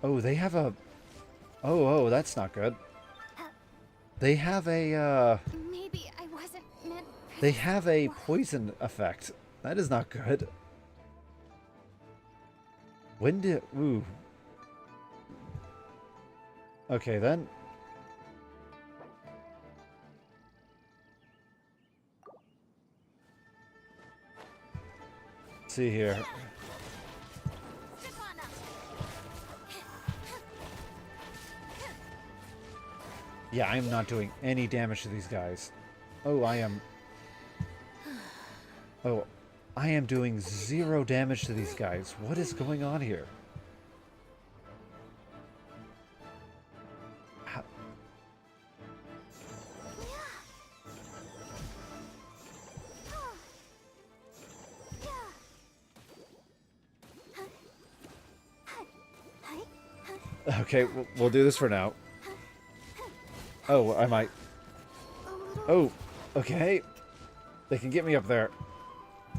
Oh, they have a... Oh, that's not good. They have a, Maybe I wasn't meant for They this. have a poison effect. That is not good. When did... Ooh. Okay, then. Let's see here. Yeah, I'm not doing any damage to these guys. Oh, I am... Oh, I am doing 0 damage to these guys. What is going on here? How... Okay, we'll do this for now. Oh, I might... Oh, okay. They can get me up there.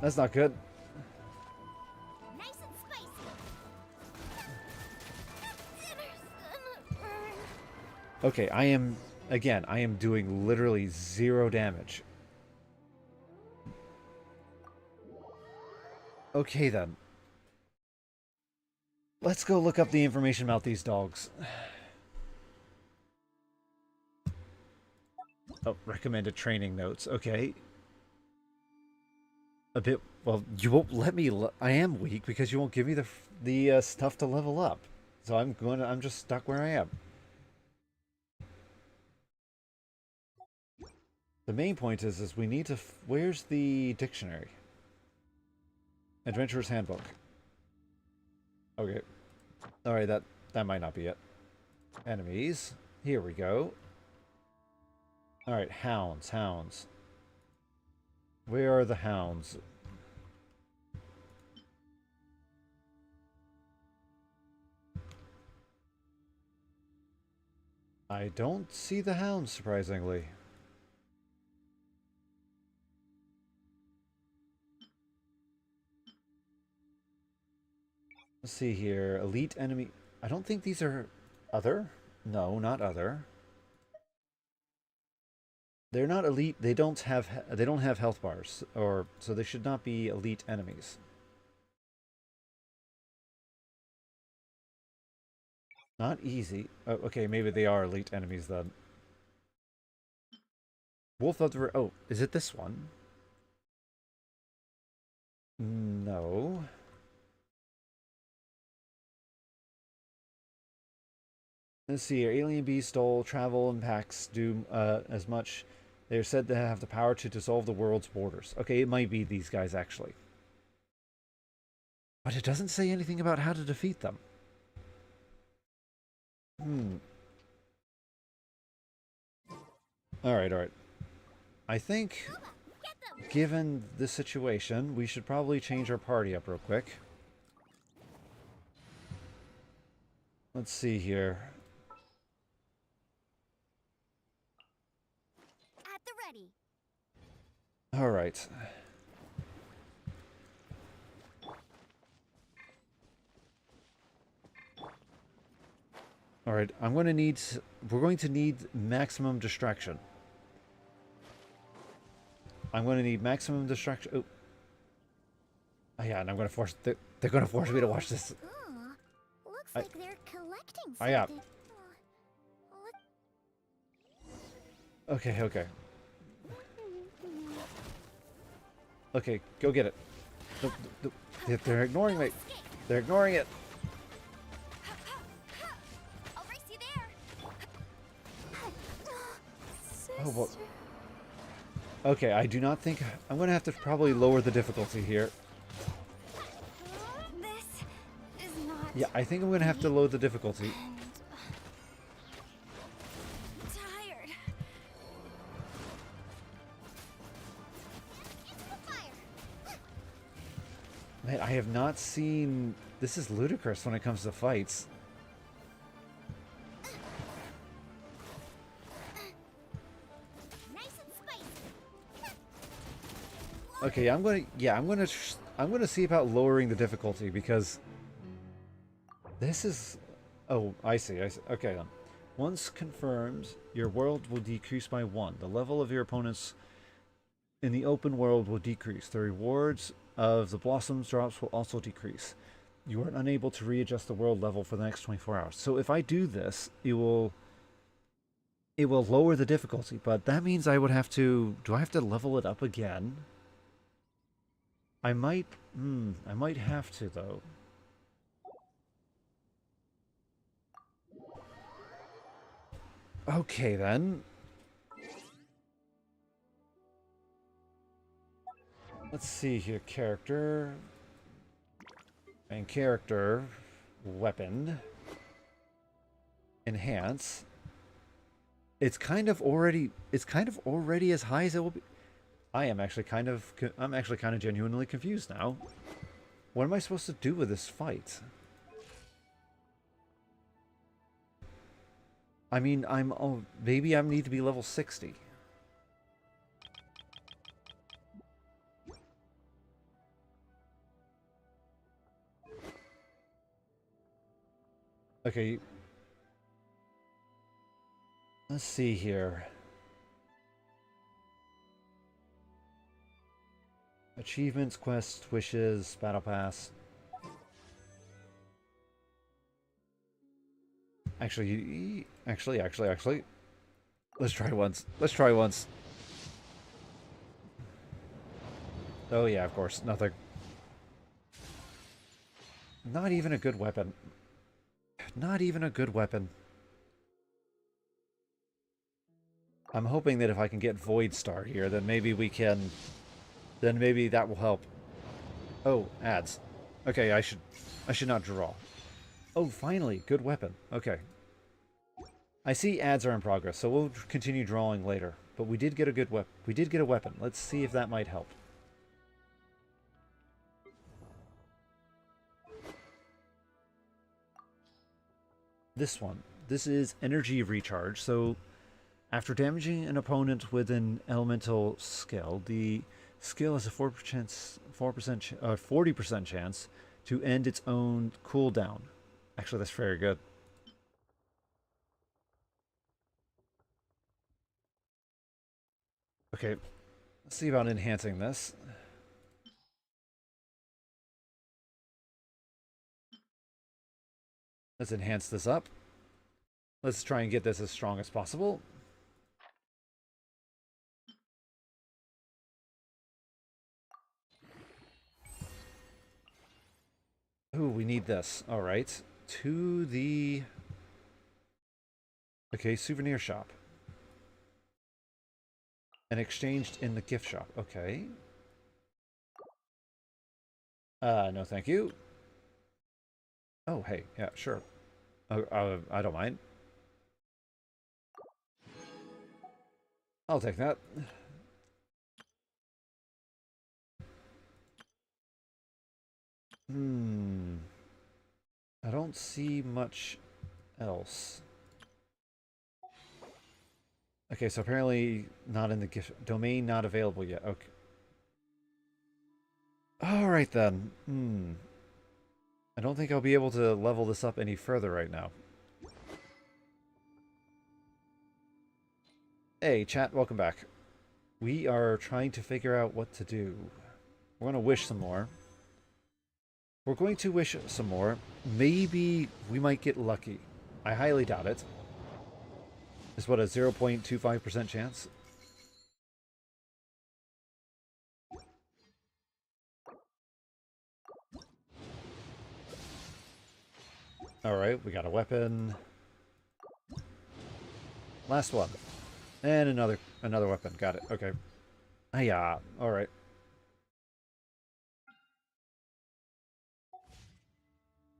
That's not good. Nice and spicy. Okay, I am... Again, I am doing literally 0 damage. Okay, then. Let's go look up the information about these dogs. Oh, recommended training notes. Okay. A bit... Well, you won't let me... I am weak because you won't give me the stuff to level up. So I'm just stuck where I am. The main point is we need to... Where's the dictionary? Adventurer's Handbook. Okay. Alright, that might not be it. Enemies. Here we go. Alright, hounds. Where are the hounds? I don't see the hounds, surprisingly. Let's see here. Elite enemy. I don't think these are other. No, not other. They're not elite. They don't have health bars, or so they should not be elite enemies. Not easy. Oh, okay, maybe they are elite enemies then. Wolf of the... Oh, is it this one? No. Let's see here. Alien beasts stole travel impacts do as much. They're said to have the power to dissolve the world's borders. Okay, it might be these guys actually. But it doesn't say anything about how to defeat them. Alright. I think, given the situation, we should probably change our party up real quick. Let's see here. At the ready. Alright. Alright, we're going to need maximum distraction. I'm going to need maximum distraction. Oh. Oh yeah, and I'm going to force... They're going to force me to watch this. Looks like they're collecting something. Oh yeah. What? Okay. Okay, go get it. They're ignoring me. They're ignoring it. I'll race you there. Oh, well. Okay, I do not think... I'm going to have to probably lower the difficulty here. This is not Yeah, I think I'm gonna have to load the difficulty. Tired. Man, I have not seen... This is ludicrous when it comes to fights. Nice and spicy. Okay, I'm gonna see about lowering the difficulty because this is... Oh, I see. Okay, then. Once confirmed, your world will decrease by 1. The level of your opponents in the open world will decrease. The rewards of the blossoms drops will also decrease. You are unable to readjust the world level for the next 24 hours. So if I do this, it will lower the difficulty, but that means I would have to... Do I have to level it up again? I might have to, though. Okay, then. Let's see here. Character. And character. Weapon. Enhance. It's kind of already as high as it will be. I'm actually kind of genuinely confused now. What am I supposed to do with this fight? I mean, maybe I need to be level 60. Okay. Let's see here. Achievements, quests, wishes, battle pass. Actually. Let's try once. Oh yeah, of course. Nothing. Not even a good weapon. I'm hoping that if I can get Void Star here, then maybe we can... Then maybe that will help. Oh, ads. Okay, I should not draw. Oh, finally, good weapon. Okay. I see ads are in progress, so we'll continue drawing later. But we did get a good weapon. We did get a weapon. Let's see if that might help. This one. This is energy recharge. So, after damaging an opponent with an elemental skill, the skill has a 40% chance to end its own cooldown. Actually, that's very good. Okay, let's see about enhancing this. Let's enhance this up. Let's try and get this as strong as possible. Ooh, we need this. All right. To the... Okay, souvenir shop. And exchanged in the gift shop. Okay. No thank you. Oh, hey. Yeah, sure. I don't mind. I'll take that. I don't see much else. Okay, so apparently not in the gift domain, not available yet. Okay. Alright then. I don't think I'll be able to level this up any further right now. Hey, chat, welcome back. We are trying to figure out what to do. We're going to wish some more. Maybe we might get lucky. I highly doubt it. It's what, a 0.25% chance? Alright, we got a weapon. Last one. And another weapon. Got it. Okay. Yeah. Alright.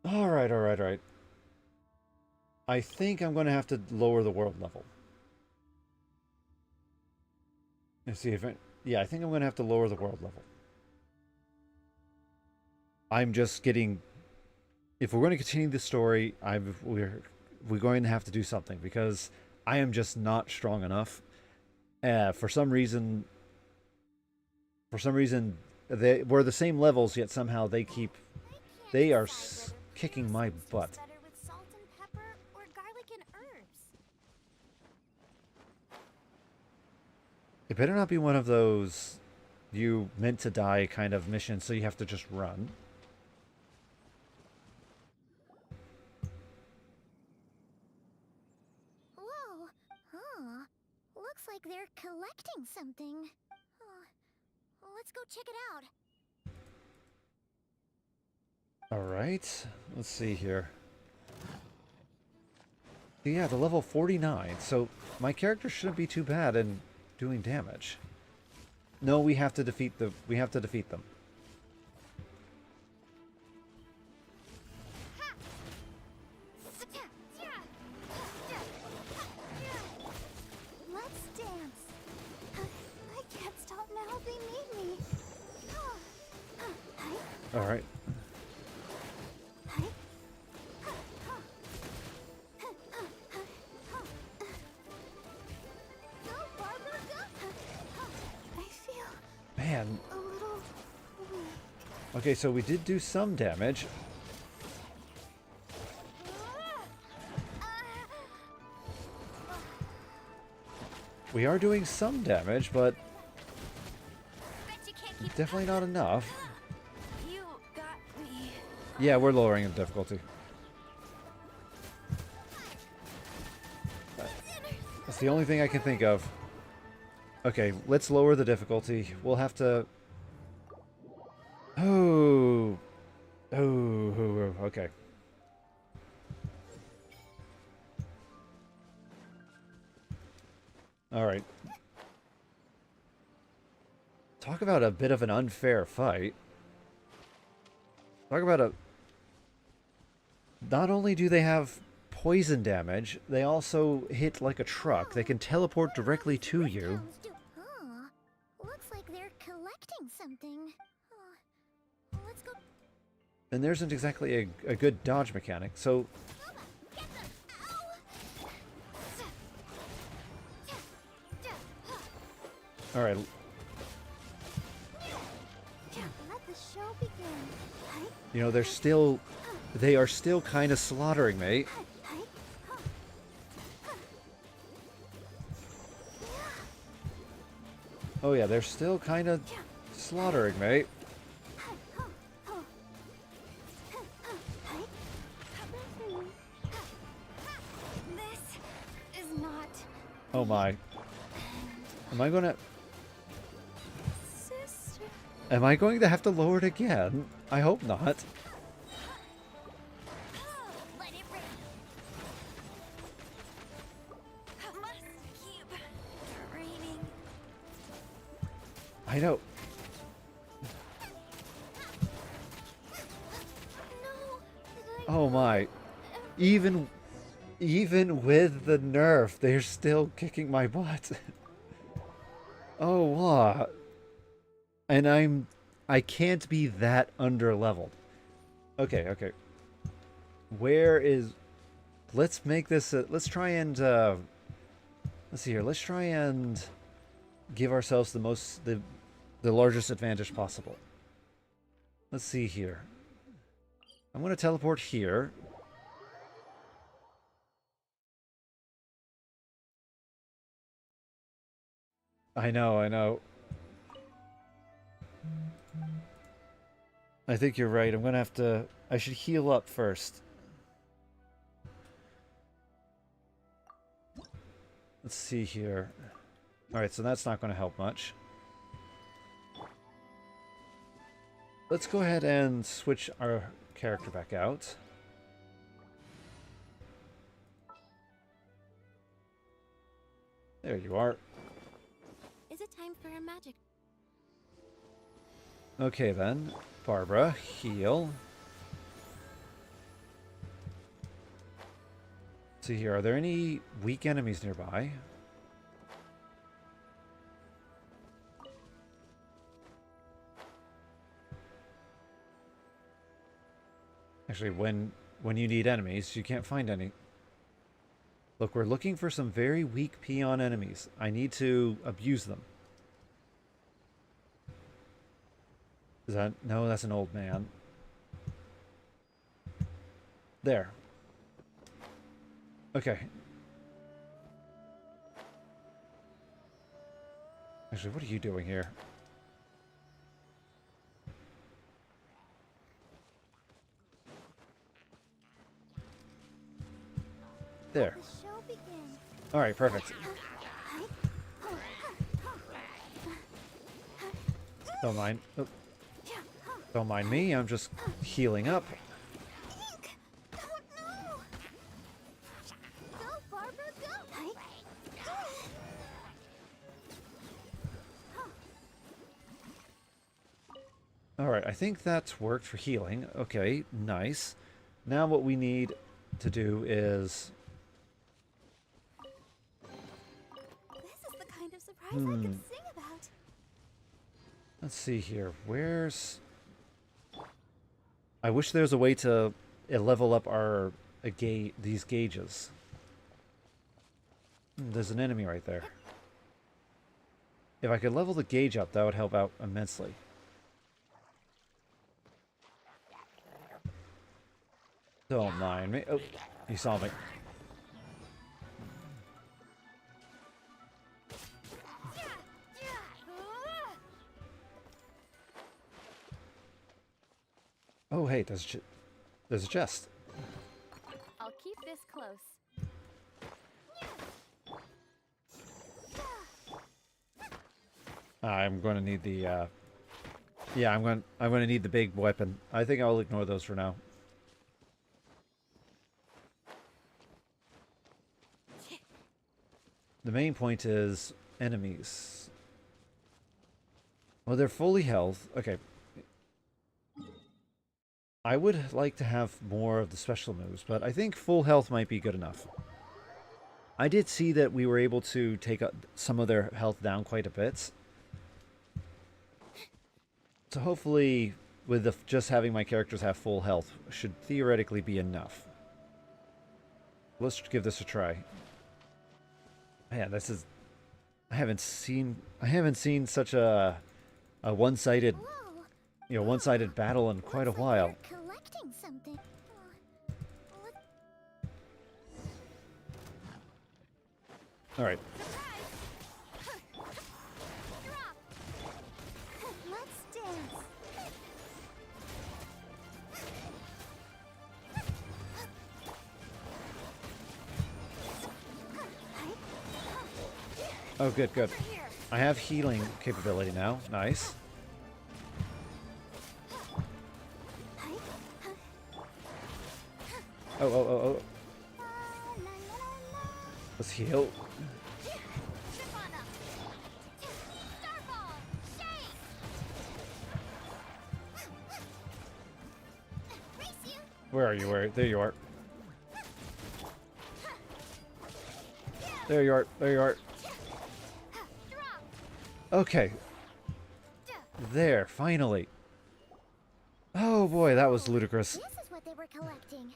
Alright, alright, alright. I think I'm going to have to lower the world level. Let's see if it... Yeah, I think I'm going to have to lower the world level. I'm just getting... If we're going to continue the story, we're going to have to do something, because I am just not strong enough. For some reason, we're the same levels, yet somehow they are kicking my butt. Better with salt and pepper or garlic and herbs. It better not be one of those you meant to die kind of missions, so you have to just run. Whoa. Huh. Looks like they're collecting something. Let's go check it out. Alright, let's see here. Yeah, the level 49, so my character shouldn't be too bad in doing damage. No, we have to defeat them. Let's dance. I can't stop now. They need me. Alright. Go, Barbara, go. I feel Man. a little weak. Okay, so we did do some damage. We are doing some damage, but Bet you can't keep definitely not enough. You got me. Yeah, we're lowering the difficulty. That's the only thing I can think of. Okay, let's lower the difficulty. We'll have to... Oh, okay. Alright. Talk about a bit of an unfair fight. Talk about a... Not only do they have poison damage, they also hit like a truck. They can teleport directly to you. Looks like they're collecting something. Let's go. And there isn't exactly a good dodge mechanic, so... Get them. Ow! Alright, Let the show begin. you know, they are still kind of slaughtering me. Oh yeah, they're still kind of slaughtering me. This is not Oh my. Am I gonna... sister. Am I going to have to lower it again? I hope not. Let it rip. Must keep training. I know. No. Oh my. Even with the nerf, they're still kicking my butt. Oh, wow. And I can't be that underleveled. Okay, okay. Where is... Let's make this... let's try and... let's see here. Let's try and give ourselves the largest advantage possible. Let's see here. I'm going to teleport here. I know, I know. I think you're right. I'm gonna have to... I should heal up first. Let's see here. Alright, so that's not gonna help much. Let's go ahead and switch our character back out. There you are. Is it time for a magic? Okay then. Barbara, heal. see here, are there any weak enemies nearby? Actually, when you need enemies, you can't find any. Look, we're looking for some very weak peon enemies. I need to abuse them. Is that... No, that's an old man. There. Okay. Actually, what are you doing here? There. The show begins. Alright, perfect. Don't mind. Oh. Don't mind me, I'm just healing up. Ink! Oh no! Go, Barbara, go! Alright, I think that's worked for healing. Okay, nice. Now what we need to do is... This is the kind of surprise I could sing about. Let's see here. Where's... I wish there was a way to level up our these gauges. There's an enemy right there. If I could level the gauge up, that would help out immensely. Don't mind me. Oh, he saw me. Oh, hey, there's a chest. I'll keep this close. I'm going to need the, yeah, I'm going to need the big weapon. I think I'll ignore those for now. The main point is enemies. Well, they're fully health. Okay. I would like to have more of the special moves, but I think full health might be good enough. I did see that we were able to take some of their health down quite a bit. So hopefully, with just having my characters have full health, should theoretically be enough. Let's give this a try. Man, this is... I haven't seen such a one-sided... Whoa! one-sided battle in quite a Looks like while. they're collecting something. All right. Drop. Let's dance. Oh, good, good. I have healing capability now. Nice. Oh. Let's heal. Where are you? There you are. There you are. There you are. Okay. There, finally. Oh boy, that was ludicrous. This is what they were collecting.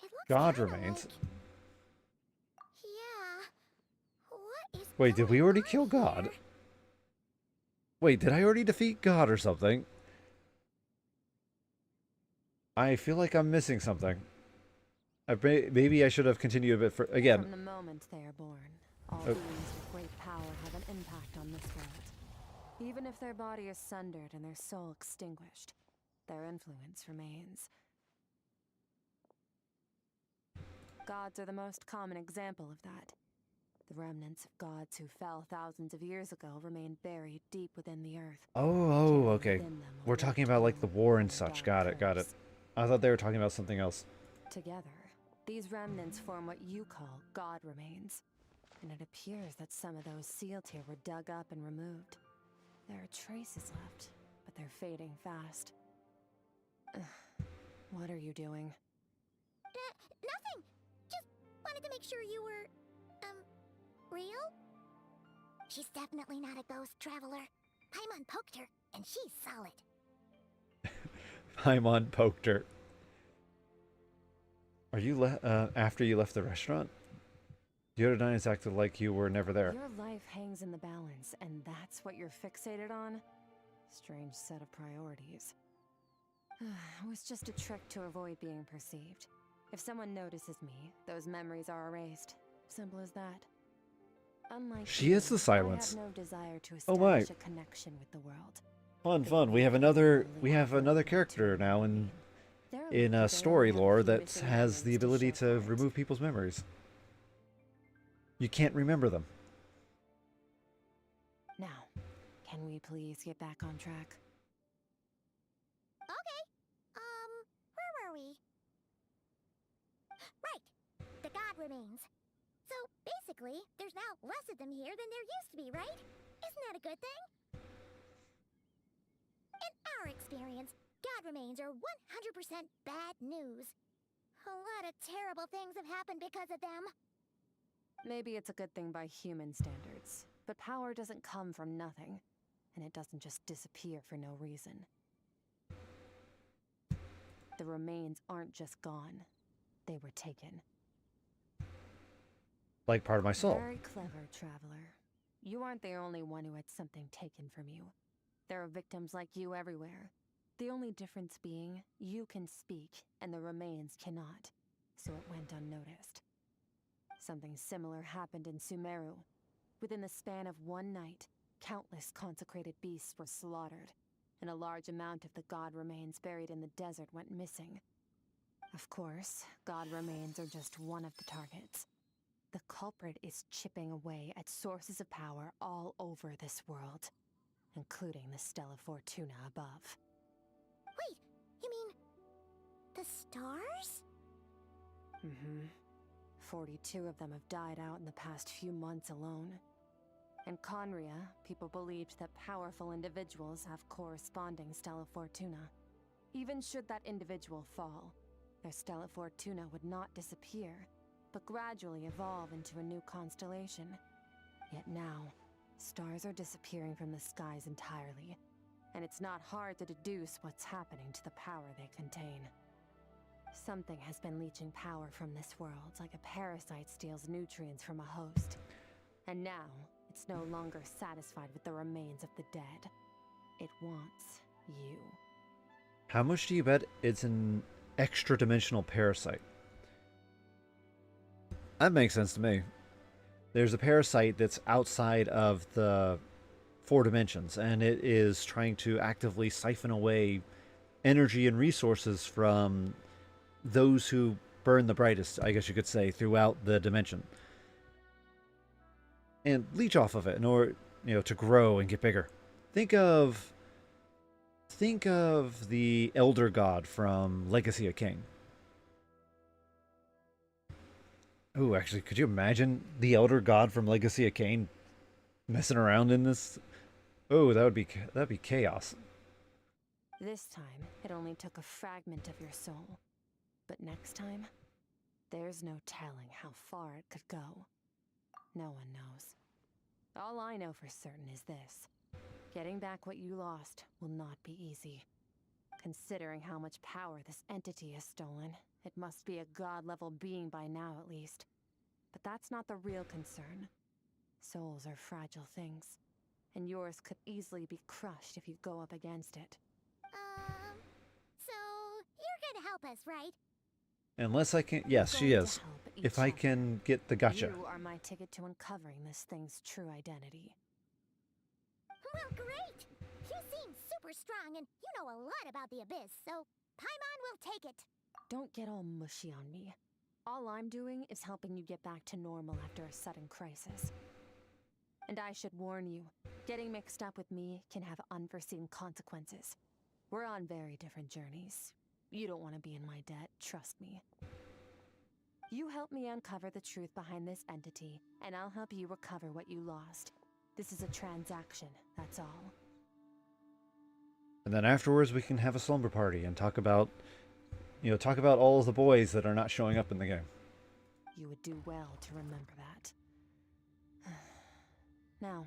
It looks God kinda remains. like... Yeah. What is Wait, did we going already on kill God? here? Wait, did I already defeat God or something? I feel like I'm missing something. Maybe I should have continued a bit for again. From the moment they are born, all Oh. beings with great power have an impact on this world. Even if their body is sundered and their soul extinguished, their influence remains. Gods are the most common example of that. The remnants of gods who fell thousands of years ago remain buried deep within the earth. Oh, okay. Within them We're await talking about like the war and their such. dark Got it. curse. I thought they were talking about something else. Together, these remnants form what you call God remains. And it appears that some of those sealed here were dug up and removed. There are traces left, but they're fading fast. Ugh. What are you doing? Nothing. Just wanted to make sure you were, real? She's definitely not a ghost traveler. Paimon poked her, and she's solid. Paimon poked her. Are you after you left the restaurant? The other nights acted like you were never there. Your life hangs in the balance, and that's what you're fixated on? Strange set of priorities. It was just a trick to avoid being perceived. If someone notices me, those memories are erased. Simple as that. Unlike She you, is the silence. I have no desire to Oh my. establish a connection with the world. Fun. We have another character now in story lore that has the ability to remove people's memories. You can't remember them. Now, can we please get back on track? Okay. Where were we? Right. The god remains. So, basically, there's now less of them here than there used to be, right? Isn't that a good thing? In our experience, god remains are 100% bad news. A lot of terrible things have happened because of them. Maybe it's a good thing by human standards, but power doesn't come from nothing, and it doesn't just disappear for no reason. The remains aren't just gone, they were taken. Like part of my soul. Very clever, traveler. You aren't the only one who had something taken from you. There are victims like you everywhere. The only difference being, you can speak, and the remains cannot, so it went unnoticed. Something similar happened in Sumeru. Within the span of one night, countless consecrated beasts were slaughtered, and a large amount of the god remains buried in the desert went missing. Of course, god remains are just one of the targets. The culprit is chipping away at sources of power all over this world, including the Stella Fortuna above. Wait, you mean the stars? Mm-hmm. 42 of them have died out in the past few months alone. In Conria, people believed that powerful individuals have corresponding Stella Fortuna. Even should that individual fall, their Stella Fortuna would not disappear, but gradually evolve into a new constellation. Yet now, stars are disappearing from the skies entirely, and it's not hard to deduce what's happening to the power they contain. Something has been leeching power from this world like a parasite steals nutrients from a host. And now, it's no longer satisfied with the remains of the dead. It wants you. How much do you bet it's an extra-dimensional parasite? That makes sense to me. There's a parasite that's outside of the 4 dimensions, and it is trying to actively siphon away energy and resources from those who burn the brightest, I guess you could say, throughout the dimension. And leech off of it in order, to grow and get bigger. Think of the Elder God from Legacy of Kain. Oh, actually, could you imagine the Elder God from Legacy of Kain messing around in this? Oh, that'd be chaos. This time, it only took a fragment of your soul. But next time, there's no telling how far it could go. No one knows. All I know for certain is this. Getting back what you lost will not be easy. Considering how much power this entity has stolen, it must be a god-level being by now at least. But that's not the real concern. Souls are fragile things, and yours could easily be crushed if you go up against it. So you're gonna help us, right? Unless I can... Yes, she is. If I can get the gotcha. You are my ticket to uncovering this thing's true identity. Well, great! You seem super strong, and you know a lot about the Abyss, so Paimon will take it. Don't get all mushy on me. All I'm doing is helping you get back to normal after a sudden crisis. And I should warn you, getting mixed up with me can have unforeseen consequences. We're on very different journeys. You don't want to be in my debt, trust me. You help me uncover the truth behind this entity, and I'll help you recover what you lost. This is a transaction, that's all. And then afterwards we can have a slumber party and talk about all of the boys that are not showing up in the game. You would do well to remember that. Now,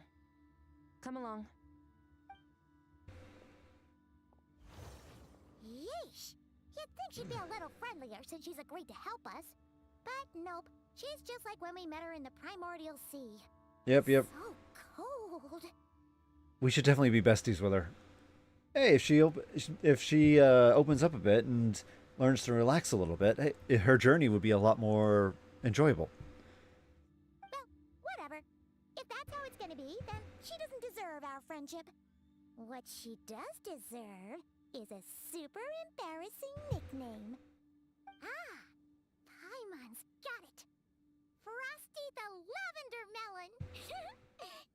come along. Yeesh! You'd think she'd be a little friendlier since she's agreed to help us. But nope, she's just like when we met her in the primordial sea. Yep. So cold. We should definitely be besties with her. Hey, if she opens up a bit and learns to relax a little bit, hey, her journey would be a lot more enjoyable. Well, whatever. If that's how it's gonna be, then she doesn't deserve our friendship. What she does deserve is a super embarrassing nickname. Ah, Paimon's got it. Frosty the Lavender Melon.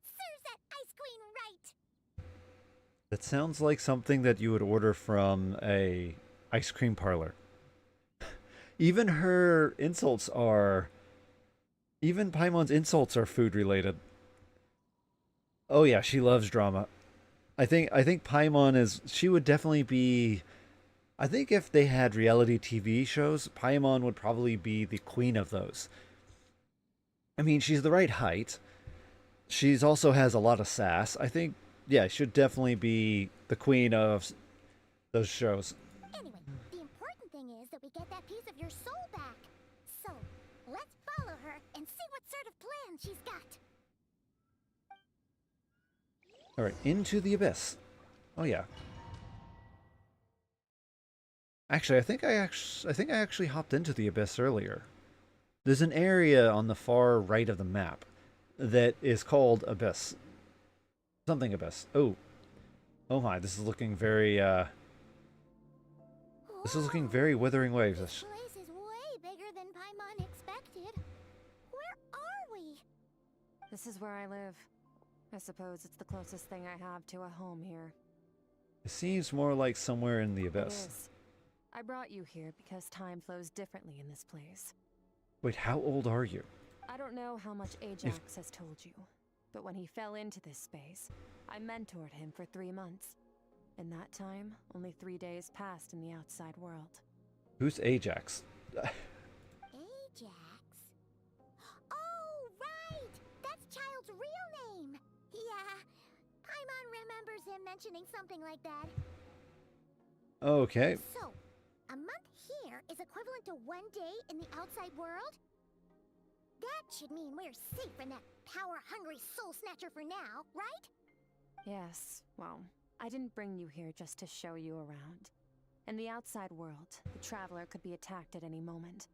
Serves that ice queen right. That sounds like something that you would order from a ice cream parlor. Even her insults are... Even Paimon's insults are food related. Oh yeah, she loves drama. I think Paimon is... She would definitely be... I think if they had reality TV shows, Paimon would probably be the queen of those. I mean, she's the right height. She's also has a lot of sass. I think, yeah, should definitely be the queen of those shows. Anyway, the important thing is that we get that piece of your soul back. So, let's follow her and see what sort of plan she's got. All right, into the abyss. Oh yeah. Actually, I think I actually hopped into the abyss earlier. There's an area on the far right of the map that is called Abyss. Something Abyss. Oh. Oh my, this is looking very this is looking very Withering Waves. This place is way bigger than Paimon expected. Where are we? This is where I live. I suppose it's the closest thing I have to a home here. It seems more like somewhere in the It abyss. is. I brought you here because time flows differently in this place. Wait, how old are you? I don't know how much Ajax has told you, but when he fell into this space, I mentored him for 3 months. In that time, only 3 days passed in the outside world. Who's Ajax? Ajax? Oh, right! That's Child's real name! Yeah, Paimon remembers him mentioning something like that. Okay. So, a month here is equivalent to 1 day in the outside world? That should mean we're safe from that power-hungry soul snatcher for now, right? Yes, well, I didn't bring you here just to show you around. In the outside world, the Traveler could be attacked at any moment.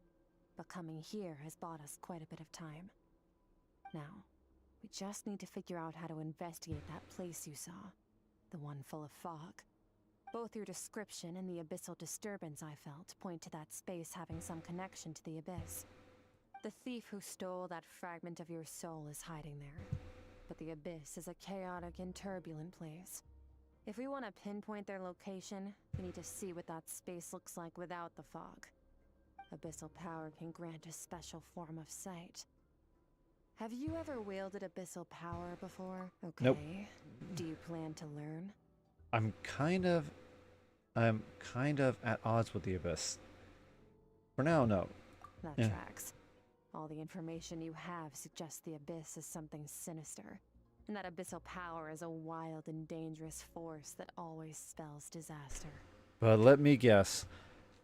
But coming here has bought us quite a bit of time. Now, we just need to figure out how to investigate that place you saw. The one full of fog. Both your description and the abyssal disturbance I felt point to that space having some connection to the abyss. The thief who stole that fragment of your soul is hiding there. But the abyss is a chaotic and turbulent place. If we want to pinpoint their location, we need to see what that space looks like without the fog. Abyssal power can grant a special form of sight. Have you ever wielded abyssal power before? Okay. Nope. Do you plan to learn? I'm kind of at odds with the abyss. For now, no. That Yeah. tracks. All the information you have suggests the abyss is something sinister, and that abyssal power is a wild and dangerous force that always spells disaster. But let me guess.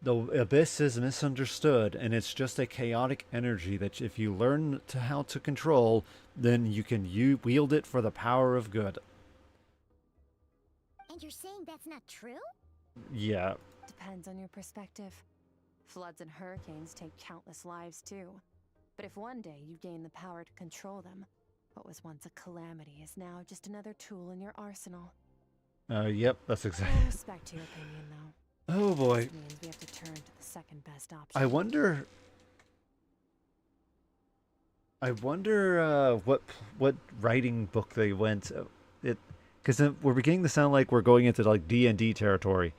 The abyss is misunderstood, and it's just a chaotic energy that if you learn how to control, then you can wield it for the power of good. And you're saying that's not true? Yeah. Depends on your perspective. Floods and hurricanes take countless lives too. But if one day you gain the power to control them, what was once a calamity is now just another tool in your arsenal. Yep, that's I exactly. respect your opinion, though. Oh boy. This means we have to turn to the second best option. I wonder what writing book they went it because we're beginning to sound like we're going into like D&D territory.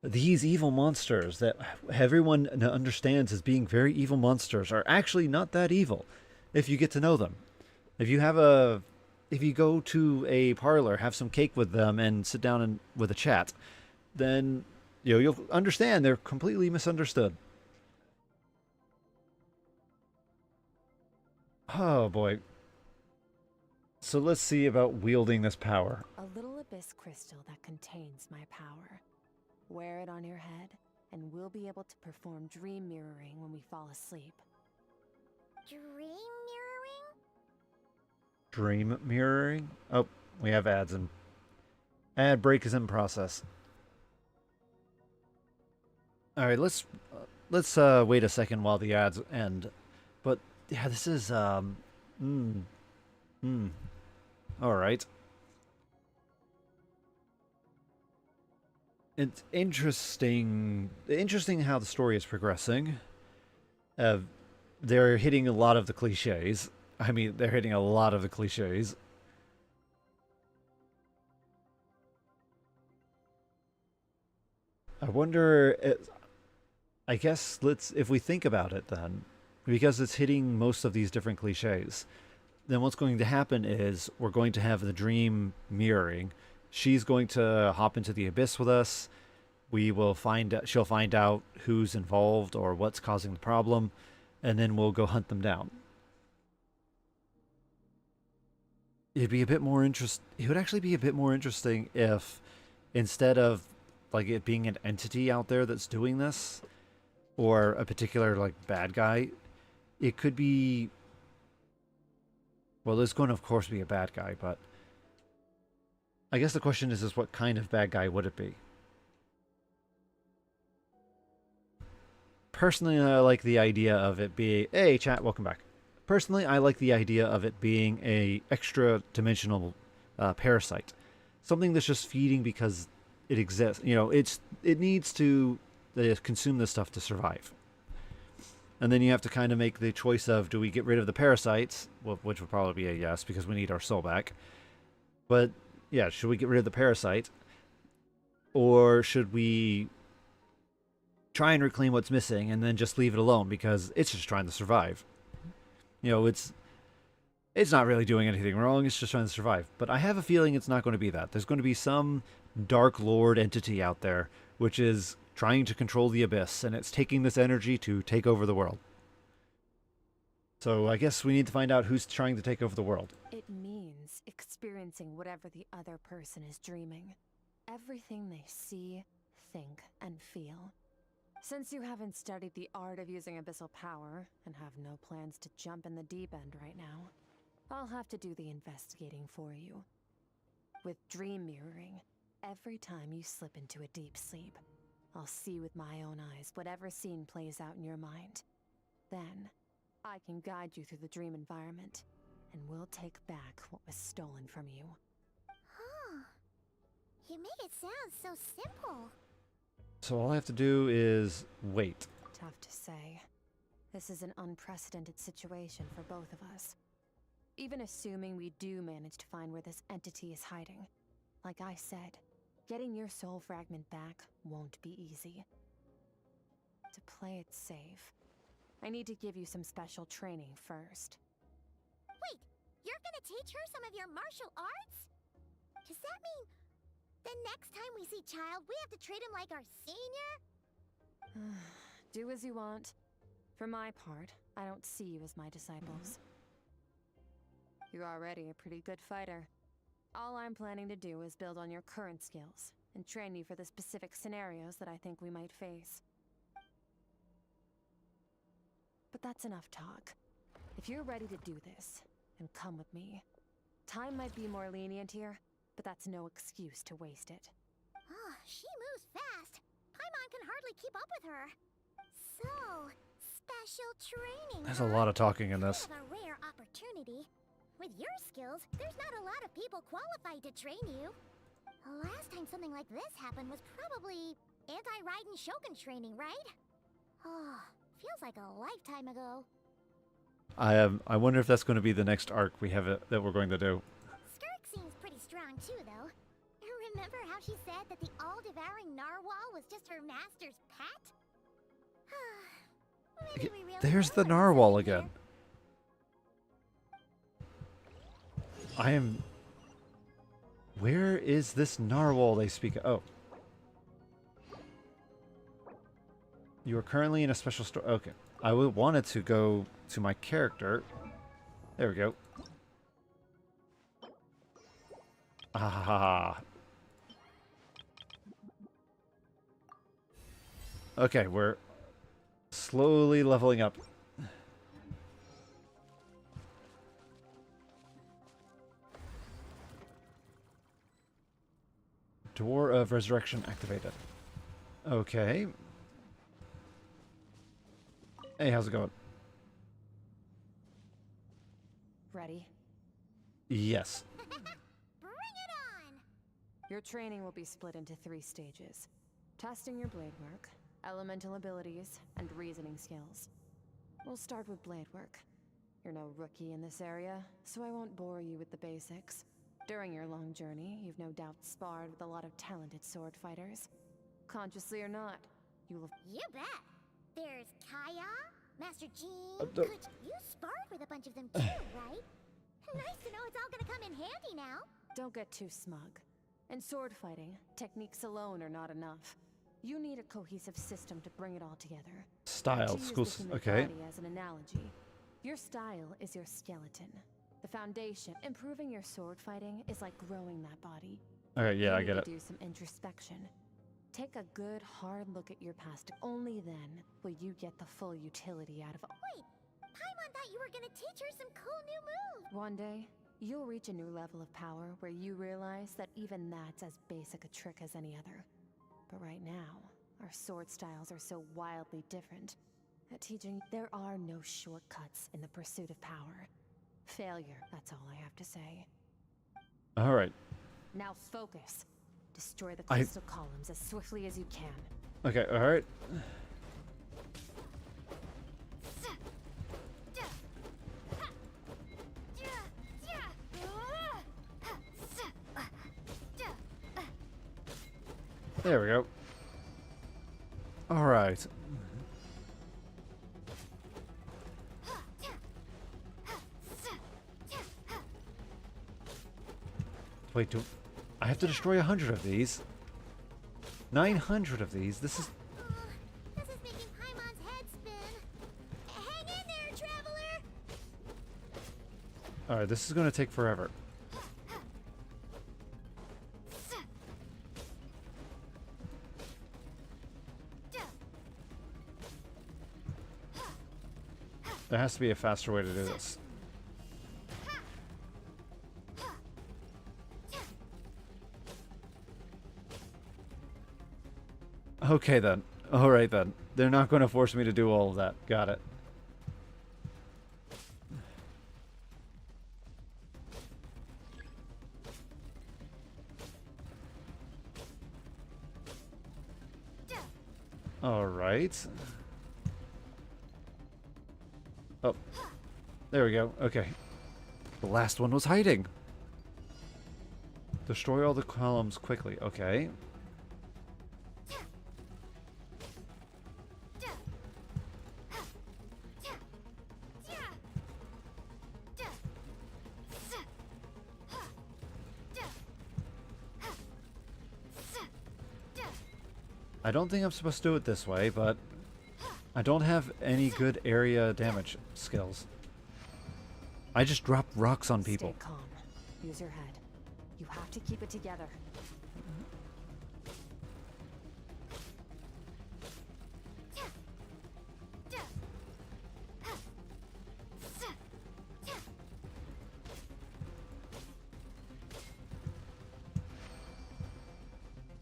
These evil monsters that everyone understands as being very evil monsters are actually not that evil if you get to know them. If you go to a parlor, have some cake with them and sit down with a chat, then you'll understand they're completely misunderstood. Oh boy. So let's see about wielding this power. A little abyss crystal that contains my power. Wear it on your head, and we'll be able to perform dream mirroring when we fall asleep. Dream mirroring? Dream mirroring? Oh, we have ads and ad break is in process. All right, let's wait a second while the ads end. But yeah, this is all right. It's interesting how the story is progressing. They're hitting a lot of the cliches. I mean, they're hitting a lot of the cliches. I wonder, I guess if we think about it then, because it's hitting most of these different cliches, then what's going to happen is we're going to have the dream mirroring. She's going to hop into the abyss with us. She'll find out who's involved or what's causing the problem, and then we'll go hunt them down. It would actually be a bit more interesting if, instead of like it being an entity out there that's doing this, or a particular like bad guy, it could be, well, there's going to of course be a bad guy, but I guess the question is what kind of bad guy would it be? Personally, I like the idea of it being, hey chat, welcome back. Personally, I like the idea of it being a extra dimensional parasite, something that's just feeding because it exists. You know, it needs to consume this stuff to survive. And then you have to kind of make the choice of, do we get rid of the parasites, which would probably be a yes because we need our soul back. But yeah, should we get rid of the parasite, or should we try and reclaim what's missing and then just leave it alone because it's just trying to survive? You know, it's not really doing anything wrong, it's just trying to survive. But I have a feeling it's not going to be that. There's going to be some Dark Lord entity out there which is trying to control the abyss, and it's taking this energy to take over the world. So I guess we need to find out who's trying to take over the world. It means experiencing whatever the other person is dreaming. Everything they see, think, and feel. Since you haven't studied the art of using abyssal power, and have no plans to jump in the deep end right now, I'll have to do the investigating for you. With dream mirroring, every time you slip into a deep sleep, I'll see with my own eyes whatever scene plays out in your mind. Then, I can guide you through the dream environment, and we'll take back what was stolen from you. Huh. You make it sound so simple. So all I have to do is wait. Tough to say. This is an unprecedented situation for both of us. Even assuming we do manage to find where this entity is hiding, like I said, getting your soul fragment back won't be easy. To play it safe, I need to give you some special training first. Wait, you're gonna teach her some of your martial arts? Does that mean the next time we see Child, we have to treat him like our senior? Do as you want. For my part, I don't see you as my disciples. You're already a pretty good fighter. All I'm planning to do is build on your current skills, and train you for the specific scenarios that I think we might face. But that's enough talk. If you're ready to do this, then come with me. Time might be more lenient here, but that's no excuse to waste it. Oh, she moves fast. Paimon can hardly keep up with her. So, special training. There's a lot of talking in this. Kind of a rare opportunity. With your skills, there's not a lot of people qualified to train you. The last time something like this happened was probably anti-Raiden Shogun training, right? Oh, feels like a lifetime ago. I wonder if that's going to be the next arc that we're going to do. Skirk seems pretty strong too, though. Remember how she said that the all-devouring narwhal was just her master's pet? Maybe we really There's know the what narwhal happened again. Where is this narwhal they speak of? Oh. You are currently in a special store. Okay. I wanted to go to my character. There we go. Ah. Okay, we're slowly leveling up. Door of Resurrection activated. Okay. Hey, how's it going? Ready? Yes. Bring it on! Your training will be split into 3 stages. Testing your blade work, elemental abilities, and reasoning skills. We'll start with blade work. You're no rookie in this area, so I won't bore you with the basics. During your long journey, you've no doubt sparred with a lot of talented sword fighters. Consciously or not, you will... You bet! There's Kaya, Master Jean, the- Kuch. You sparred with a bunch of them too, right? Nice to know it's all gonna come in handy now. Don't get too smug. In sword fighting, techniques alone are not enough. You need a cohesive system to bring it all together. Style. To use School. the human Okay. body as an analogy, your style is your skeleton. The foundation. Improving your sword fighting is like growing that body. Okay, yeah, I You get need it. to do some introspection. Take a good, hard look at your past. Only then will you get the full utility out of... Wait, Paimon thought you were gonna teach her some cool new moves. One day, you'll reach a new level of power where you realize that even that's as basic a trick as any other. But right now, our sword styles are so wildly different that teaching there are no shortcuts in the pursuit of power. Failure, that's all I have to say. All right. Now focus. Destroy the I- crystal columns as swiftly as you can. Okay, all right. There we go. All right. Wait, do I have to destroy 100 of these? 900 of these? This is... This is making Paimon's head spin. Hang in there, traveler! Alright, this is going to take forever. There has to be a faster way to do this. Okay then. Alright then. They're not going to force me to do all of that. Got it. Alright. Oh. There we go. Okay. The last one was hiding. Destroy all the columns quickly. Okay. I don't think I'm supposed to do it this way, but I don't have any good area damage skills. I just drop rocks on people. Stay calm. Use your head. You have to keep it together.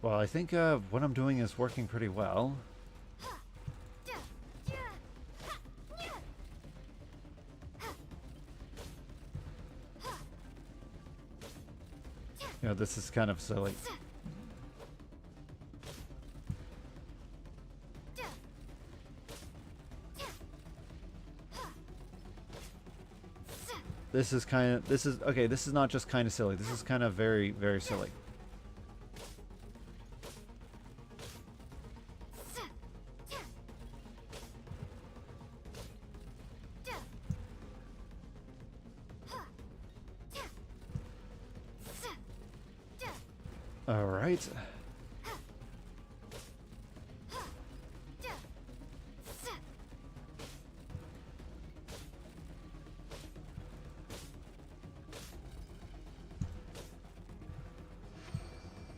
Well, I think what I'm doing is working pretty well. You know, this is kind of silly. This is okay, this is not just kind of silly. This is kind of very, very silly. All right.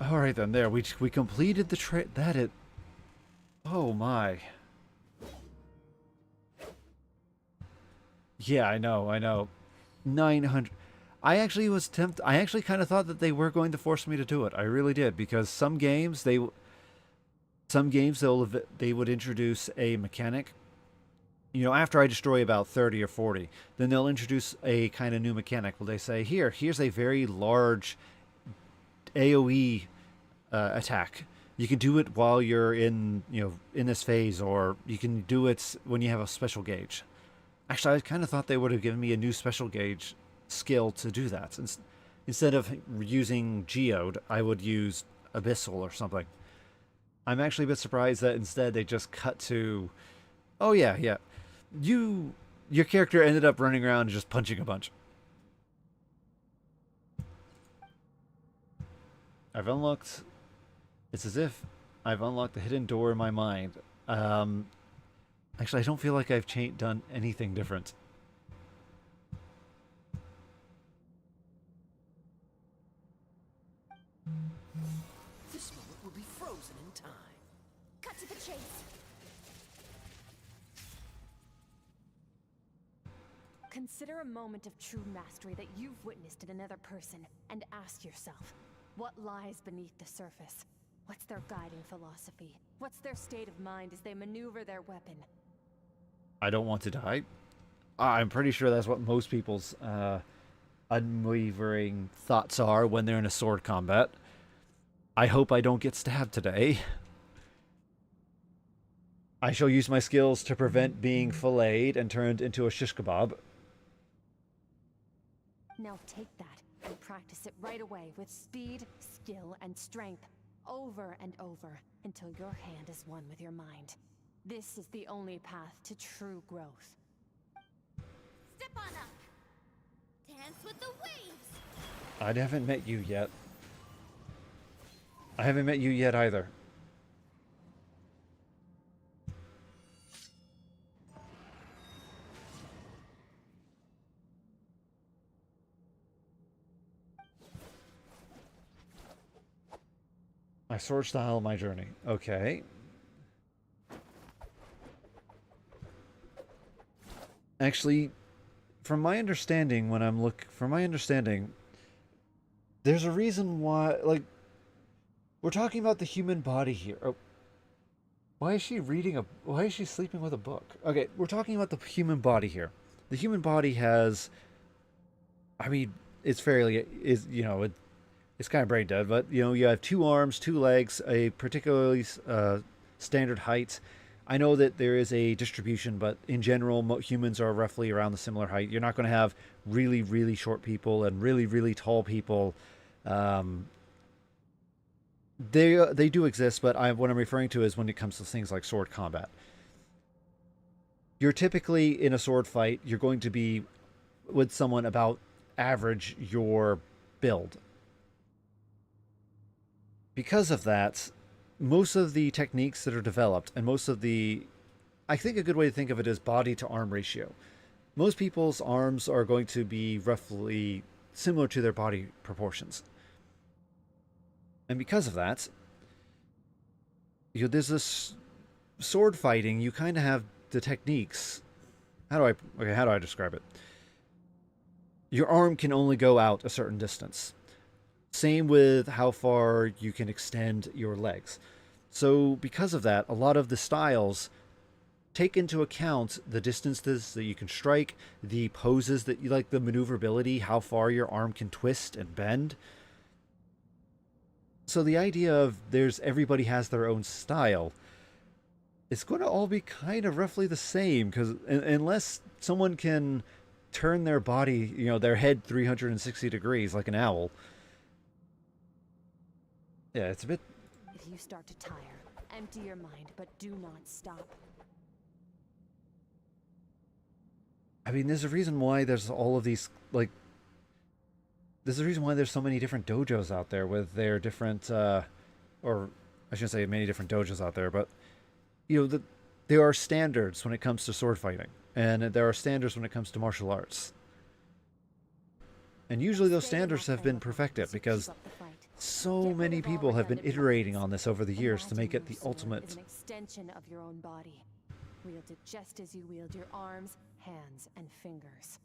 All right then. There, we completed the that it. Oh my. Yeah, I know. 900. I actually was tempted. I actually kind of thought that they were going to force me to do it. I really did, because some games they would introduce a mechanic. You know, after I destroy about 30 or 40, then they'll introduce a kind of new mechanic. Well, they say, here's a very large AoE attack. You can do it while you're in this phase, or you can do it when you have a special gauge. Actually, I kind of thought they would have given me a new special gauge skill to do that. Instead of using Geode, I would use Abyssal or something. I'm actually a bit surprised that instead they just cut to, oh yeah. Your character ended up running around and just punching a bunch. It's as if I've unlocked a hidden door in my mind. Actually, I don't feel like I've done anything different. This moment will be frozen in time. Cut to the chase. Consider a moment of true mastery that you've witnessed in another person, and ask yourself, what lies beneath the surface? What's their guiding philosophy? What's their state of mind as they maneuver their weapon? I don't want to die. I'm pretty sure that's what most people's unwavering thoughts are when they're in a sword combat. I hope I don't get stabbed today. I shall use my skills to prevent being filleted and turned into a shish kebab. Now take that and practice it right away with speed, skill, and strength, over and over, until your hand is one with your mind. This is the only path to true growth. Step on up. Dance with the waves. I haven't met you yet. I haven't met you yet either. My sword style, my journey. Okay. Actually, from my understanding, there's a reason why, like, we're talking about the human body here. Oh, why is she sleeping with a book? Okay, we're talking about the human body here. The human body has, I mean, it's kind of brain dead, but, you have 2 arms, 2 legs, a particularly standard height. I know that there is a distribution, but in general, humans are roughly around the similar height. You're not going to have really, really short people and really, really tall people. They do exist, but what I'm referring to is when it comes to things like sword combat. You're typically in a sword fight, you're going to be with someone about average your build. Because of that, most of the techniques that are developed, and I think a good way to think of it is body to arm ratio. Most people's arms are going to be roughly similar to their body proportions. And because of that, there's this sword fighting, you kind of have the techniques. How do I describe it? Your arm can only go out a certain distance. Same with how far you can extend your legs. So because of that, a lot of the styles take into account the distances that you can strike, the poses that you like, the maneuverability, how far your arm can twist and bend. So the idea of everybody has their own style, it's going to all be kind of roughly the same, because unless someone can turn their body, their head 360 degrees like an owl. Yeah, it's a bit... If you start to tire, empty your mind, but do not stop. I mean, there's a reason why there's all of these, there's a reason why there's so many different dojos out there with their different, or I shouldn't say many different dojos out there, but, there are standards when it comes to sword fighting, and there are standards when it comes to martial arts. And usually those standards have been perfected, because So many people have been iterating on this over the years to make it the ultimate. Is an extension of your own body. Wield it just as you wield your arms, hands, and fingers.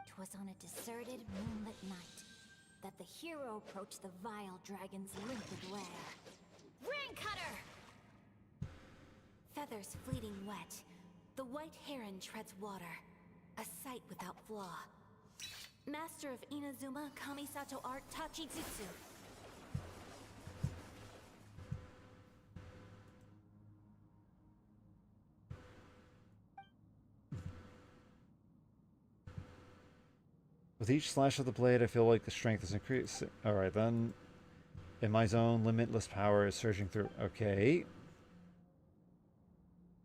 'Twas on a deserted moonlit night that the hero approached the vile dragon's limpid lair. Ring cutter! Feathers fleeting wet, the white heron treads water, a sight without flaw. Master of Inazuma Kamisato art Tachijutsu. With each slash of the blade, I feel like the strength is increasing. Alright, then. In my zone, limitless power is surging through. Okay.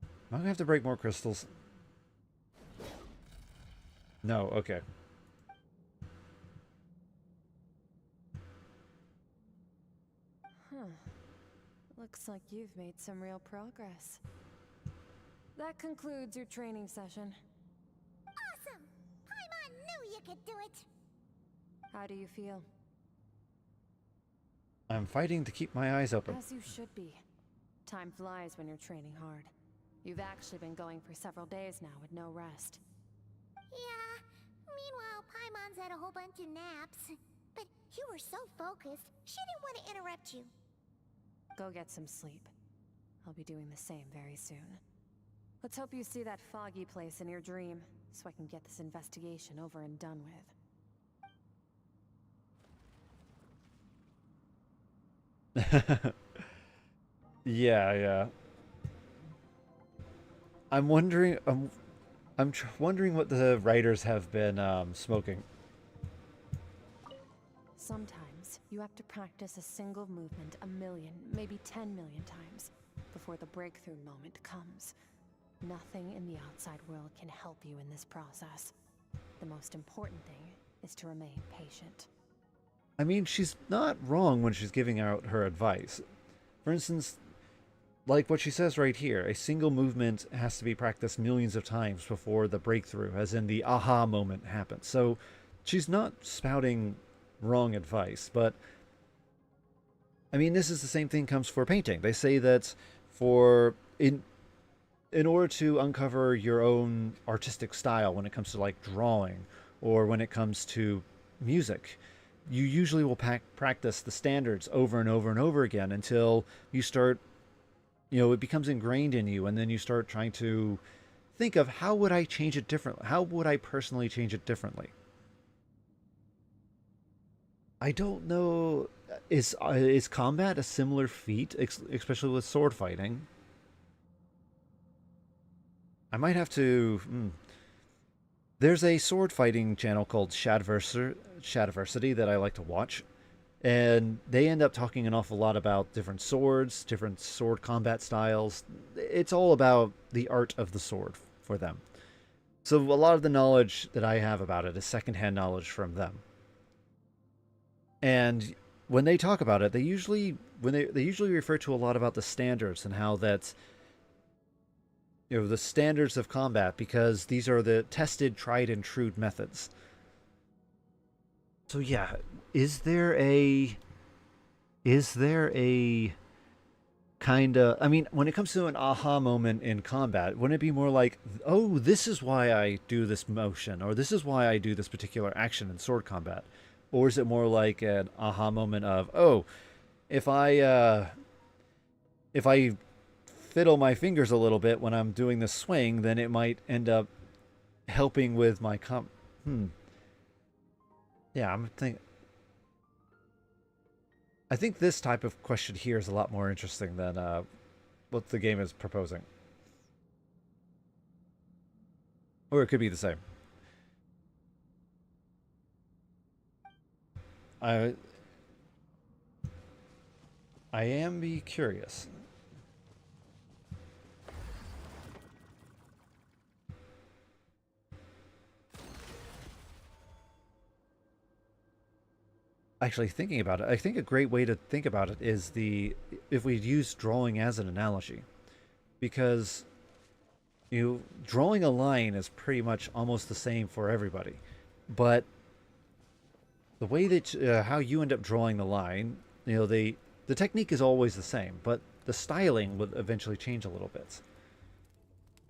Am I gonna have to break more crystals? No, okay. Huh. Looks like you've made some real progress. That concludes your training session. Awesome! Paimon knew you could do it! How do you feel? I'm fighting to keep my eyes open. As you should be. Time flies when you're training hard. You've actually been going for several days now with no rest. Yeah, meanwhile Paimon's had a whole bunch of naps. But you were so focused, she didn't want to interrupt you. Go get some sleep. I'll be doing the same very soon. Let's hope you see that foggy place in your dream, so I can get this investigation over and done with. Yeah. I'm wondering. I'm wondering what the writers have been smoking. Sometimes you have to practice a single movement 1 million, maybe 10 million times before the breakthrough moment comes. Nothing in the outside world can help you in this process. The most important thing is to remain patient. I mean, she's not wrong when she's giving out her advice. For instance, like what she says right here, a single movement has to be practiced millions of times before the breakthrough, as in the aha moment, happens. So she's not spouting wrong advice, but I mean, this is the same thing comes for painting. They say that in order to uncover your own artistic style when it comes to like drawing or when it comes to music, you usually will practice the standards over and over and over again until you start, it becomes ingrained in you, and then you start trying to think of how would I change it differently? How would I personally change it differently? I don't know. Is combat a similar feat, especially with sword fighting? I might have to. There's a sword fighting channel called Shadiversity that I like to watch, and they end up talking an awful lot about different swords, different sword combat styles. It's all about the art of the sword for them. So a lot of the knowledge that I have about it is secondhand knowledge from them. And when they talk about it, they usually refer to a lot about the standards and how that's the standards of combat, because these are the tested, tried and true methods. So yeah, is there a kind of, I mean, when it comes to an aha moment in combat, wouldn't it be more like, oh, this is why I do this motion, or this is why I do this particular action in sword combat? Or is it more like an aha moment of, oh, if I fiddle my fingers a little bit when I'm doing the swing, then it might end up helping with my Yeah, I think this type of question here is a lot more interesting than what the game is proposing. Or it could be the same. I am curious. Actually, thinking about it, I think a great way to think about it is if we use drawing as an analogy, because drawing a line is pretty much almost the same for everybody, but the way that how you end up drawing the line, you know, the technique is always the same, but the styling would eventually change a little bit.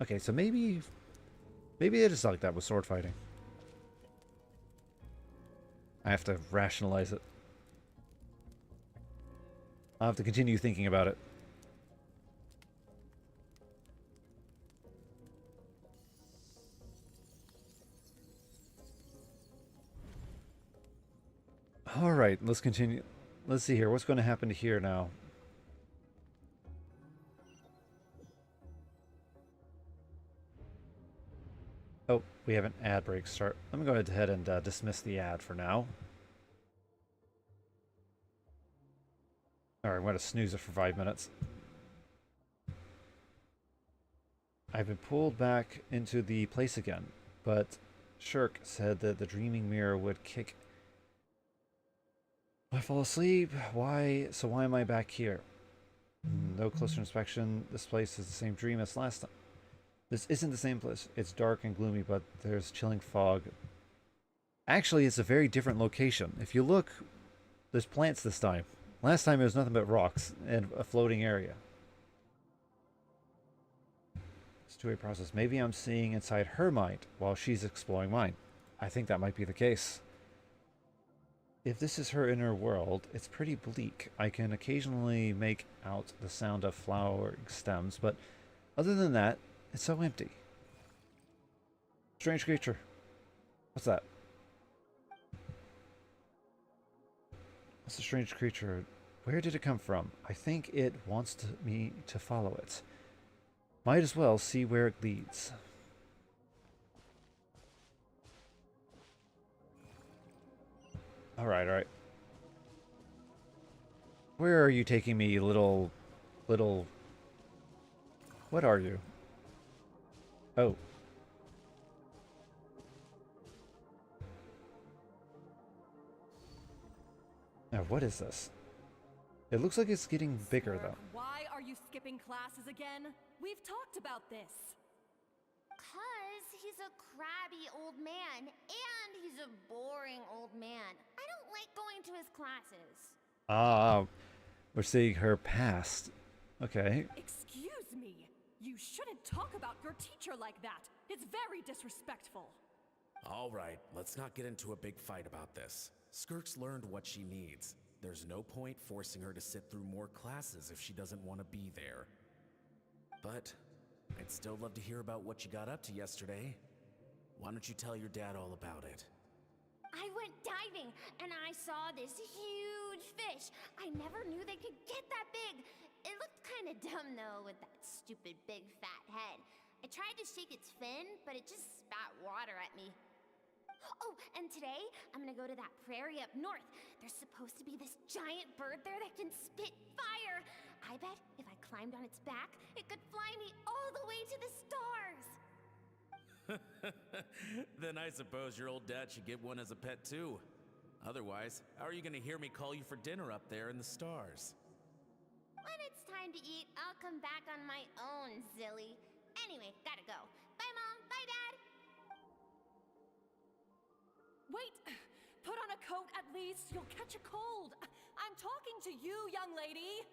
Okay, so maybe it is like that with sword fighting. I have to rationalize it. I'll have to continue thinking about it. Alright, let's continue. Let's see here. What's going to happen here now? Oh, we have an ad break start. Let me go ahead and dismiss the ad for now. Alright, I'm going to snooze it for 5 minutes. I've been pulled back into the place again, but Shirk said that the dreaming mirror would kick. I fall asleep? Why? So why am I back here? No closer inspection. This place is the same dream as last time. This isn't the same place. It's dark and gloomy, but there's chilling fog. Actually, it's a very different location. If you look, there's plants this time. Last time it was nothing but rocks and a floating area. It's a two-way process. Maybe I'm seeing inside her mind while she's exploring mine. I think that might be the case. If this is her inner world, it's pretty bleak. I can occasionally make out the sound of flowering stems, but other than that, it's so empty. Strange creature. What's that? What's a strange creature? Where did it come from? I think it wants me to follow it. Might as well see where it leads. Alright, alright. Where are you taking me, little... What are you? Oh. Now, what is this? It looks like it's getting bigger, though. Why are you skipping classes again? We've talked about this. 'Cause he's a crabby old man, and he's a boring old man. I don't like going to his classes. Ah, we're seeing her past. Okay. Excuse me. You shouldn't talk about your teacher like that. It's very disrespectful. All right, let's not get into a big fight about this. Skirk's learned what she needs. There's no point forcing her to sit through more classes if she doesn't want to be there. But I'd still love to hear about what you got up to yesterday. Why don't you tell your dad all about it? I went diving, and I saw this huge fish. I never knew they could get that big. It looked kind of dumb, though, with that stupid big fat head. I tried to shake its fin, but it just spat water at me. Oh, and today, I'm gonna go to that prairie up north. There's supposed to be this giant bird there that can spit fire. I bet if I climbed on its back, it could fly me all the way to the stars. Then I suppose your old dad should get one as a pet too. Otherwise, how are you gonna hear me call you for dinner up there in the stars? When it's time to eat, I'll come back on my own, Zilly. Anyway, gotta go. Bye, Mom. Bye, Dad. Wait! Put on a coat at least. You'll catch a cold. I'm talking to you, young lady.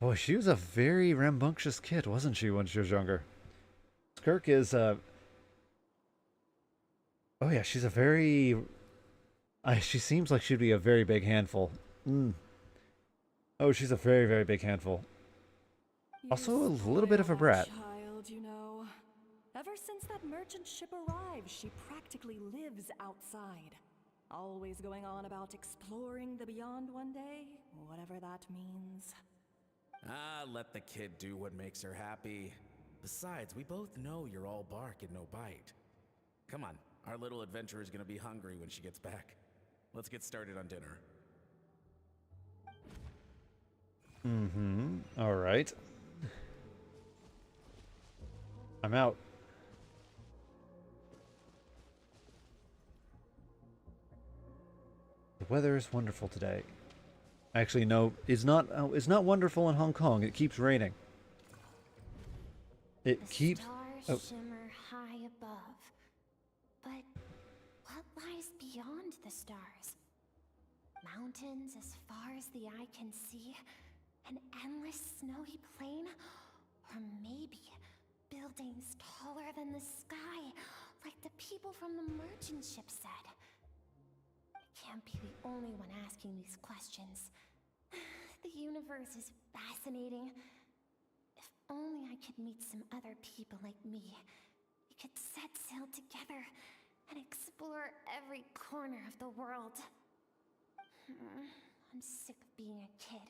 Boy, she was a very rambunctious kid, wasn't she, when she was younger? Skirk is, Oh yeah, she's a very... she seems like she'd be a very big handful. Oh, she's a very, very big handful. Also, a little bit of a brat. Child, you know. Ever since that merchant ship arrived, she practically lives outside. Always going on about exploring the beyond one day, whatever that means. Ah, let the kid do what makes her happy. Besides, we both know you're all bark and no bite. Come on, our little adventurer's gonna be hungry when she gets back. Let's get started on dinner. Alright. I'm out. The weather is wonderful today. Actually, no, it's not. It's not wonderful in Hong Kong. It keeps raining. It keeps. Stars shimmer high above. But what lies beyond the stars? Mountains as far as the eye can see, an endless snowy plain, or maybe buildings taller than the sky, like the people from the merchant ship said. I can't be the only one asking these questions. The universe is fascinating. If only I could meet some other people like me. We could set sail together and explore every corner of the world. I'm sick of being a kid.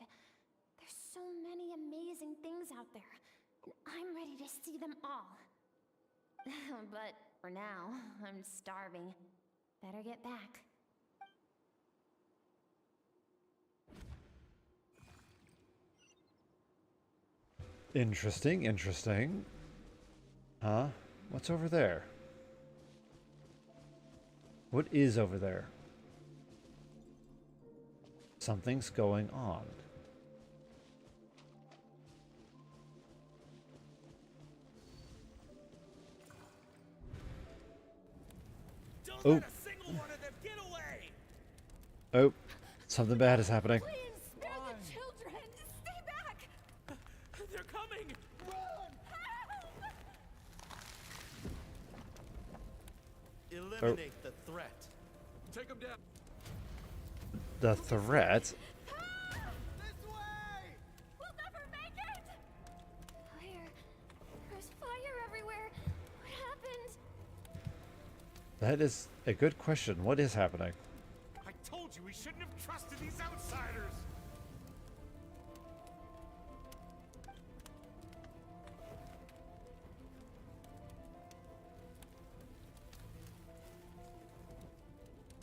There's so many amazing things out there, and I'm ready to see them all. But for now, I'm starving. Better get back. Interesting, interesting. Huh? What's over there? What is over there? Something's going on. Don't Oh. let a single one of them get away! Oh, something bad is happening. Please, spare the children! Stay back! They're coming! Eliminate the threat. Take them down. The threat? This way! We'll never make it! Fire. There's fire everywhere. What happened? That is a good question. What is happening? I told you we shouldn't have trusted these outsiders!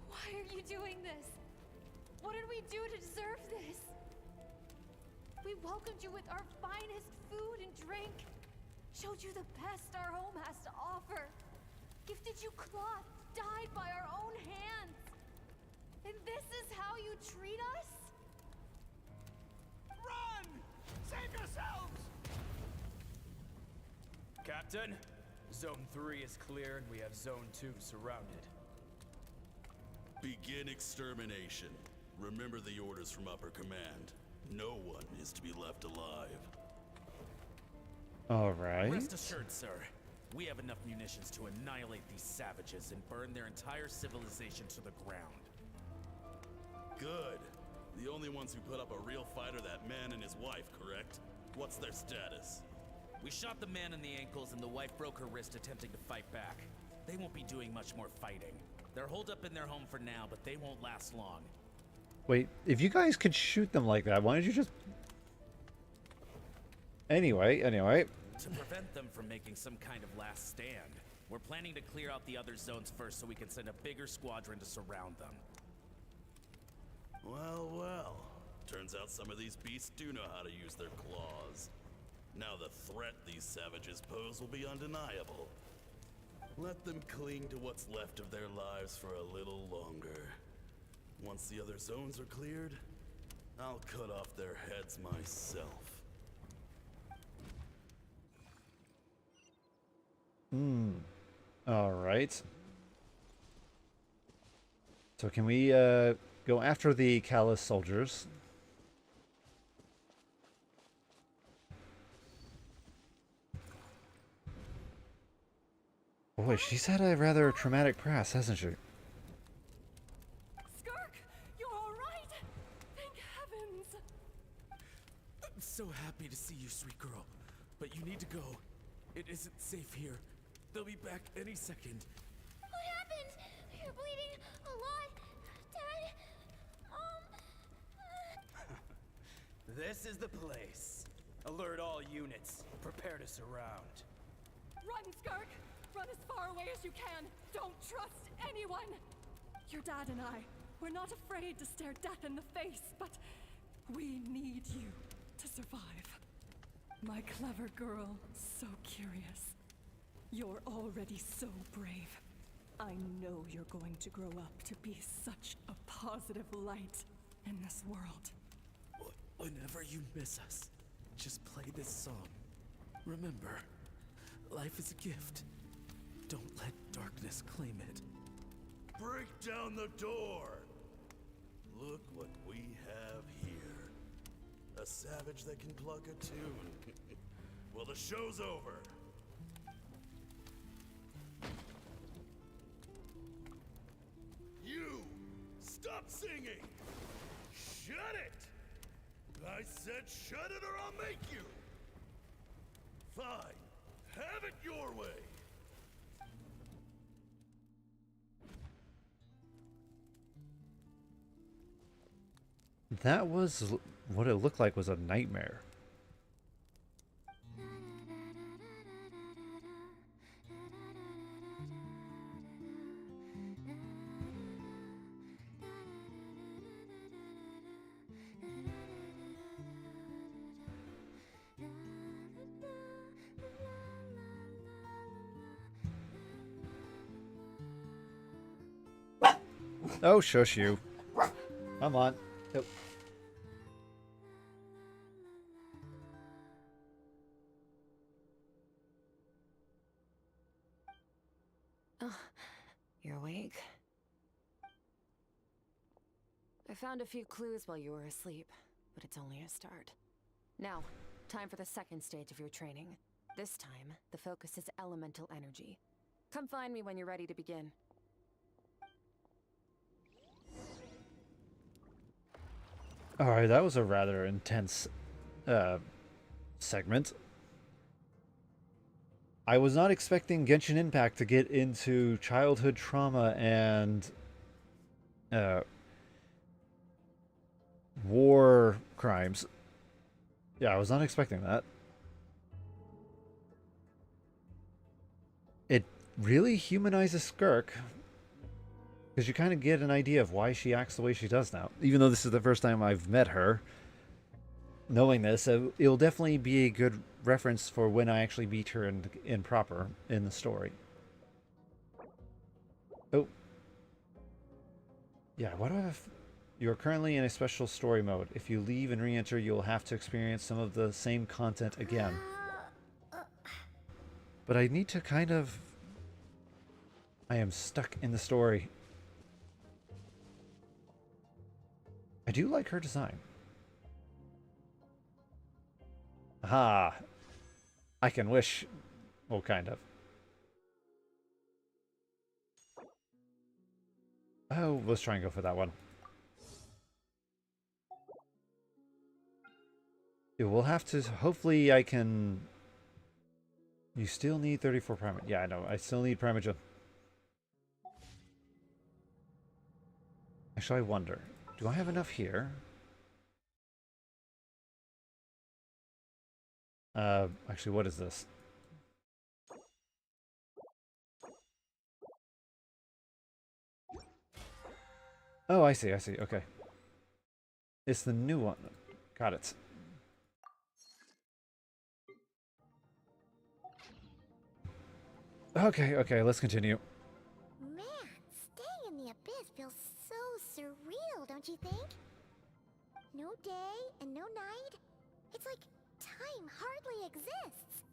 Why are you doing this? What did we do to deserve this? We welcomed you with our finest food and drink, showed you the best our home has to offer, gifted you cloth dyed by our own hands. And this is how you treat us? Run! Save yourselves! Captain, Zone 3 is clear and we have Zone 2 surrounded. Begin extermination. Remember the orders from upper command. No one is to be left alive. All right. Rest assured, sir. We have enough munitions to annihilate these savages and burn their entire civilization to the ground. Good. The only ones who put up a real fight are that man and his wife, correct? What's their status? We shot the man in the ankles and the wife broke her wrist attempting to fight back. They won't be doing much more fighting. They're holed up in their home for now, but they won't last long. Wait, if you guys could shoot them like that, why don't you just... Anyway. To prevent them from making some kind of last stand, we're planning to clear out the other zones first so we can send a bigger squadron to surround them. Well. Turns out some of these beasts do know how to use their claws. Now the threat these savages pose will be undeniable. Let them cling to what's left of their lives for a little longer. Once the other zones are cleared, I'll cut off their heads myself. All right. So can we go after the callous soldiers? Boy, she's had a rather traumatic past, hasn't she? Skirk, you're all right? Thank heavens. I'm so happy to see you, sweet girl. But you need to go. It isn't safe here. They'll be back any second. What happened? You're bleeding a lot. Dad? This is the place. Alert all units. Prepare to surround. Run, Skirk! Run as far away as you can. Don't trust anyone. Your dad and I, we're not afraid to stare death in the face, but we need you to survive. My clever girl, so curious. You're already so brave. I know you're going to grow up to be such a positive light in this world. Whenever you miss us, just play this song. Remember, life is a gift. Don't let darkness claim it. Break down the door! Look what savage that can pluck a tune. Well, the show's over. You! Stop singing! Shut it! I said shut it or I'll make you! Fine. Have it your way! That was what it looked like was a nightmare. Oh, shush you. Come on. Nope. Oh, you're awake. I found a few clues while you were asleep, but it's only a start. Now, time for the second stage of your training. This time, the focus is elemental energy. Come find me when you're ready to begin. Alright, that was a rather intense segment. I was not expecting Genshin Impact to get into childhood trauma and war crimes. Yeah, I was not expecting that. It really humanizes Skirk, because you kind of get an idea of why she acts the way she does now. Even though this is the first time I've met her, knowing this, it'll definitely be a good reference for when I actually meet her in proper in the story. Oh. Yeah, why do I have... You're currently in a special story mode. If you leave and re-enter, you'll have to experience some of the same content again. But I need to kind of... I am stuck in the story. I do like her design. Aha! I can wish... Well, kind of. Oh, let's try and go for that one. Yeah, we'll have to... Hopefully I can... You still need 34 Primogen. Yeah, I know. I still need Primogen. Actually, I wonder. Do I have enough here? Actually, what is this? Oh, I see, okay. It's the new one. Got it. Okay, let's continue. Man, staying in the abyss feels so surreal, don't you think? No day and no night. It's like time hardly exists.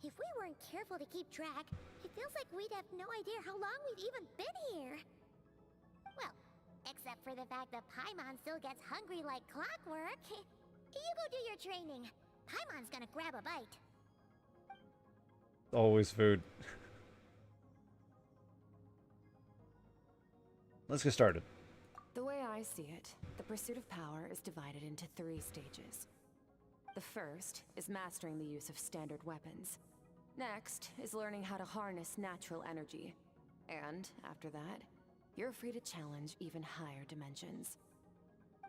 If we weren't careful to keep track, it feels like we'd have no idea how long we've even been here. Well, except for the fact that Paimon still gets hungry like clockwork. You go do your training. Paimon's gonna grab a bite. Always food. Let's get started. The way I see it, the pursuit of power is divided into 3 stages. The first is mastering the use of standard weapons. Next is learning how to harness natural energy. And after that, you're free to challenge even higher dimensions.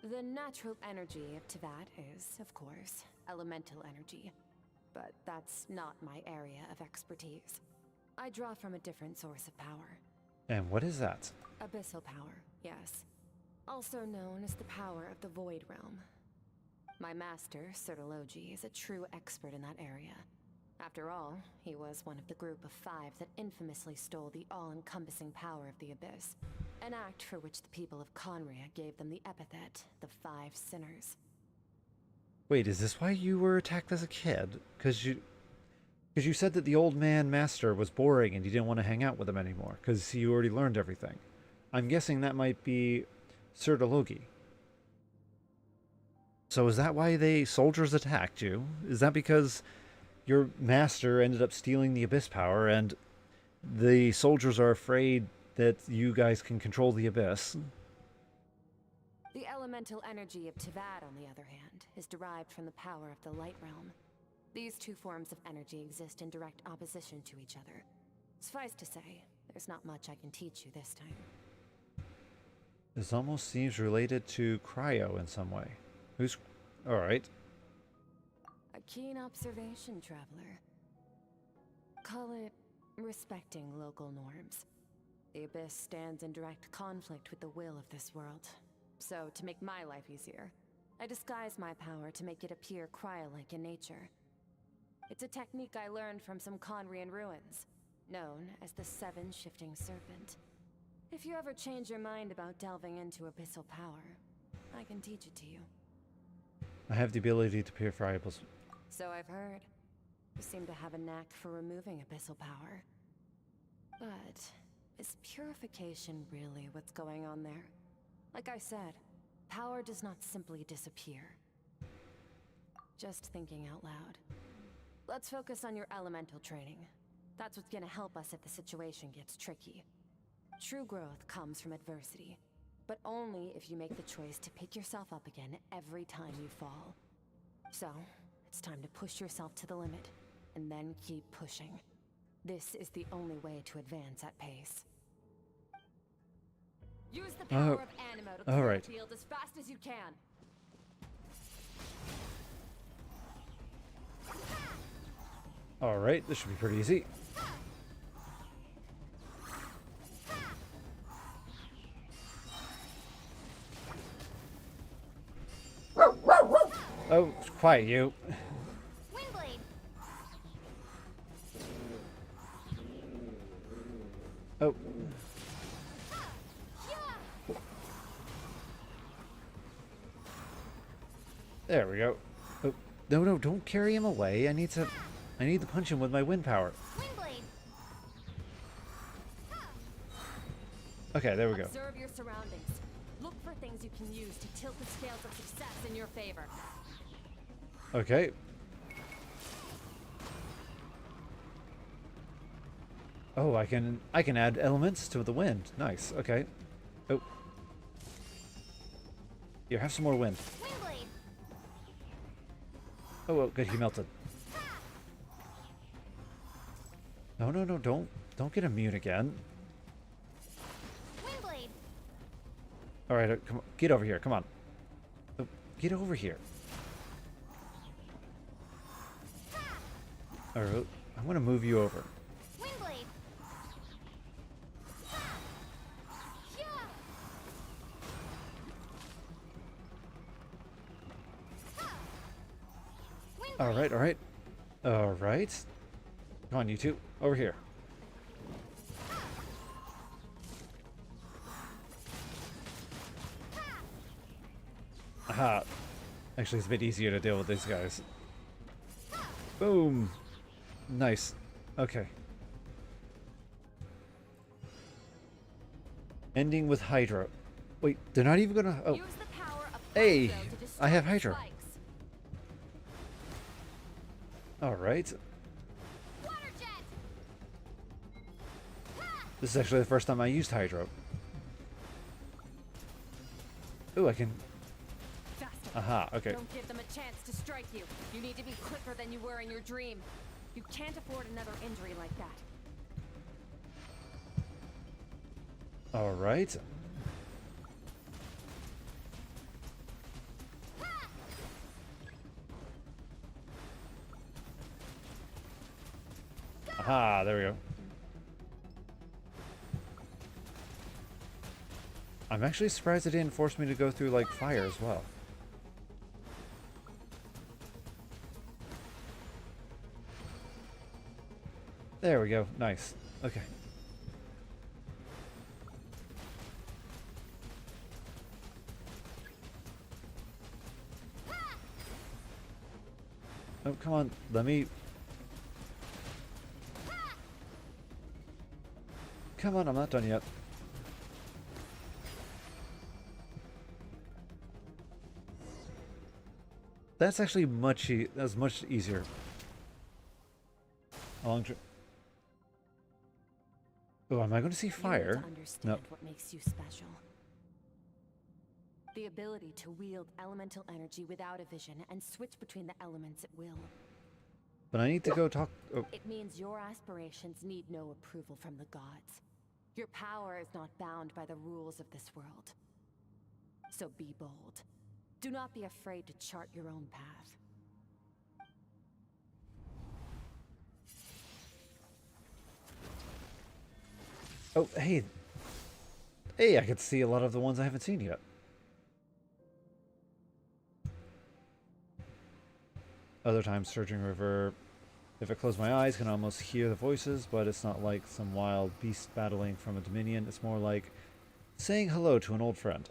The natural energy to that is, of course, elemental energy. But that's not my area of expertise. I draw from a different source of power. And what is that? Abyssal power, yes. Also known as the power of the Void Realm. My master, Sertologi, is a true expert in that area. After all, he was one of the group of 5 that infamously stole the all-encompassing power of the Abyss. An act for which the people of Conria gave them the epithet, the 5 Sinners. Wait, is this why you were attacked as a kid? Because you said that the old man master was boring and you didn't want to hang out with him anymore, because you already learned everything. I'm guessing that might be Sertologi. So is that why the soldiers attacked you? Is that because your master ended up stealing the Abyss power and the soldiers are afraid that you guys can control the Abyss? The elemental energy of Tivad, on the other hand, is derived from the power of the Light Realm. These two forms of energy exist in direct opposition to each other. Suffice to say, there's not much I can teach you this time. This almost seems related to Cryo in some way. Who's... Alright. A keen observation, traveler. Call it respecting local norms. The Abyss stands in direct conflict with the will of this world. So, to make my life easier, I disguise my power to make it appear cryo-like in nature. It's a technique I learned from some Conrian ruins, known as the Seven Shifting Serpent. If you ever change your mind about delving into abyssal power, I can teach it to you. I have the ability to purify abyssal. So I've heard. You seem to have a knack for removing abyssal power. But is purification really what's going on there? Like I said, power does not simply disappear. Just thinking out loud. Let's focus on your elemental training. That's what's gonna help us if the situation gets tricky. True growth comes from adversity, but only if you make the choice to pick yourself up again every time you fall. So, it's time to push yourself to the limit, and then keep pushing. This is the only way to advance at pace. Use the power of Animo to clear the field as fast as you can. Alright, this should be pretty easy. Oh, quiet you. Windblade. Oh. There we go. Oh, no, don't carry him away. I need to punch him with my wind power. Windblade. Okay, there we go. Observe your surroundings. Look for things you can use to tilt the scales of success in your favor. Okay. Oh, I can add elements to the wind. Nice. Okay. Oh. Here, have some more wind. Windblade. Oh, well, good. He melted. No, don't get immune again. Windblade. All right, come on, get over here. Come on. Oh, get over here. All right, I'm gonna move you over. Windblade. All right. Come on, you two, over here. Aha. Actually, it's a bit easier to deal with these guys. Boom. Nice. Okay. Ending with Hydro. Wait, they're not even gonna... Oh. Hey! I have Hydro. Alright. This is actually the first time I used Hydro. Ooh, I can... Aha, okay. Don't give them a chance to strike you. You need to be quicker than you were in your dream. You can't afford another injury like that. Alright. Aha, there we go. I'm actually surprised it didn't force me to go through, like, fire as well. There we go. Nice. Okay. Oh, come on. Let me... Come on, I'm not done yet. That's actually that's much easier. Oh, am I going to see fire? You need to understand what makes you special. The ability to wield elemental energy without a vision and switch between the elements at will. But I need to go talk. Oh. It means your aspirations need no approval from the gods. Your power is not bound by the rules of this world. So be bold. Do not be afraid to chart your own path. Oh, hey. Hey, I could see a lot of the ones I haven't seen yet. Other times, Surging River, if I close my eyes, can almost hear the voices, but it's not like some wild beast battling from a dominion. It's more like saying hello to an old friend.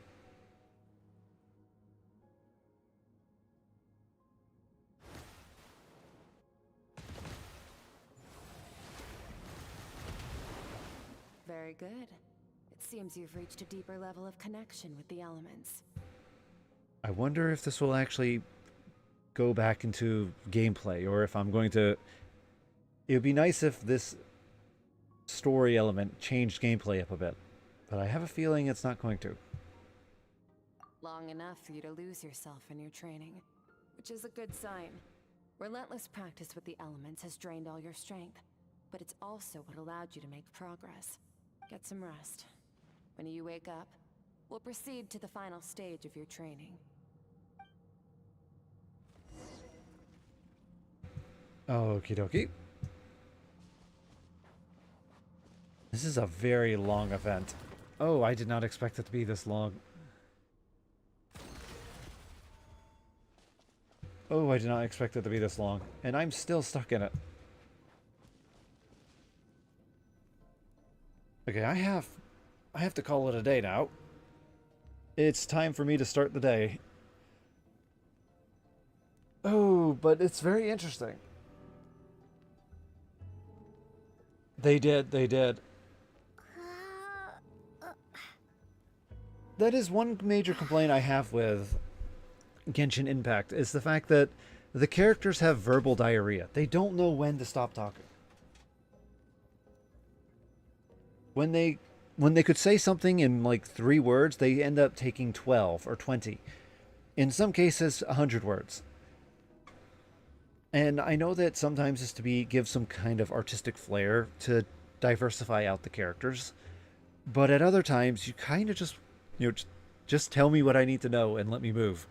Very good. It seems you've reached a deeper level of connection with the elements. I wonder if this will actually go back into gameplay, or if I'm going to... It would be nice if this story element changed gameplay up a bit, but I have a feeling it's not going to. Long enough for you to lose yourself in your training, which is a good sign. Relentless practice with the elements has drained all your strength, but it's also what allowed you to make progress. Get some rest. When you wake up, we'll proceed to the final stage of your training. Okie dokie. This is a very long event. Oh, I did not expect it to be this long. Oh, I did not expect it to be this long. And I'm still stuck in it. Okay, I have to call it a day now. It's time for me to start the day. Oh, but it's very interesting. They did. That is one major complaint I have with Genshin Impact, is the fact that the characters have verbal diarrhea. They don't know when to stop talking. When they could say something in like 3 words, they end up taking 12 or 20. In some cases, 100 words. And I know that sometimes it's to give some kind of artistic flair to diversify out the characters, but at other times you kind of just tell me what I need to know and let me move.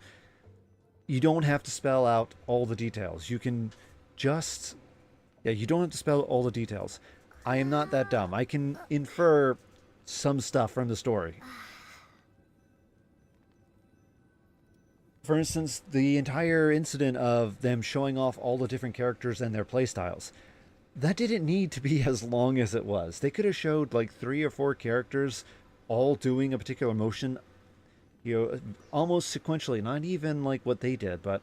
You don't have to spell out all the details. You can just... Yeah, you don't have to spell all the details. I am not that dumb. I can infer some stuff from the story. For instance, the entire incident of them showing off all the different characters and their playstyles, that didn't need to be as long as it was. They could have showed like 3 or 4 characters all doing a particular motion, almost sequentially, not even like what they did, but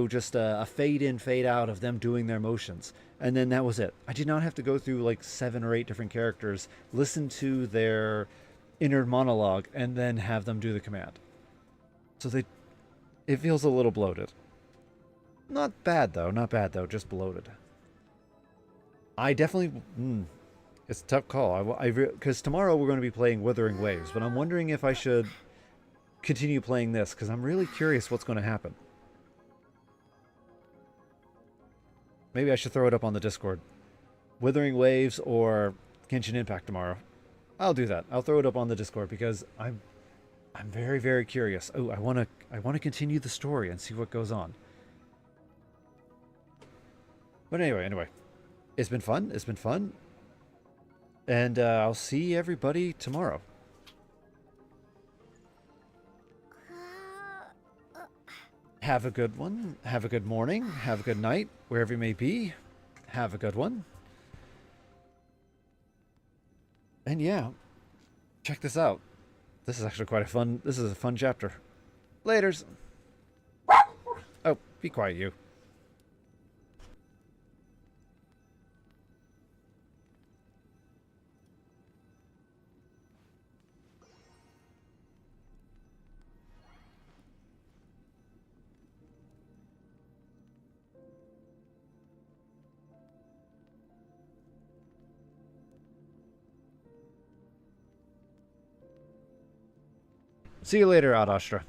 just a fade in, fade out of them doing their motions. And then that was it. I did not have to go through like 7 or 8 different characters, listen to their inner monologue, and then have them do the command. So it feels a little bloated. Not bad though, just bloated. I definitely... it's a tough call. Because tomorrow we're going to be playing Withering Waves, but I'm wondering if I should continue playing this, because I'm really curious what's going to happen. Maybe I should throw it up on the Discord. Withering Waves or Genshin Impact tomorrow. I'll do that. I'll throw it up on the Discord because I'm very, very curious. Oh, I want to continue the story and see what goes on. But anyway. It's been fun. And I'll see everybody tomorrow. Have a good one. Have a good morning. Have a good night. Wherever you may be. Have a good one. And yeah. Check this out. This is actually quite a fun chapter. Laters. Oh, be quiet, you. See you later, Ad Astra.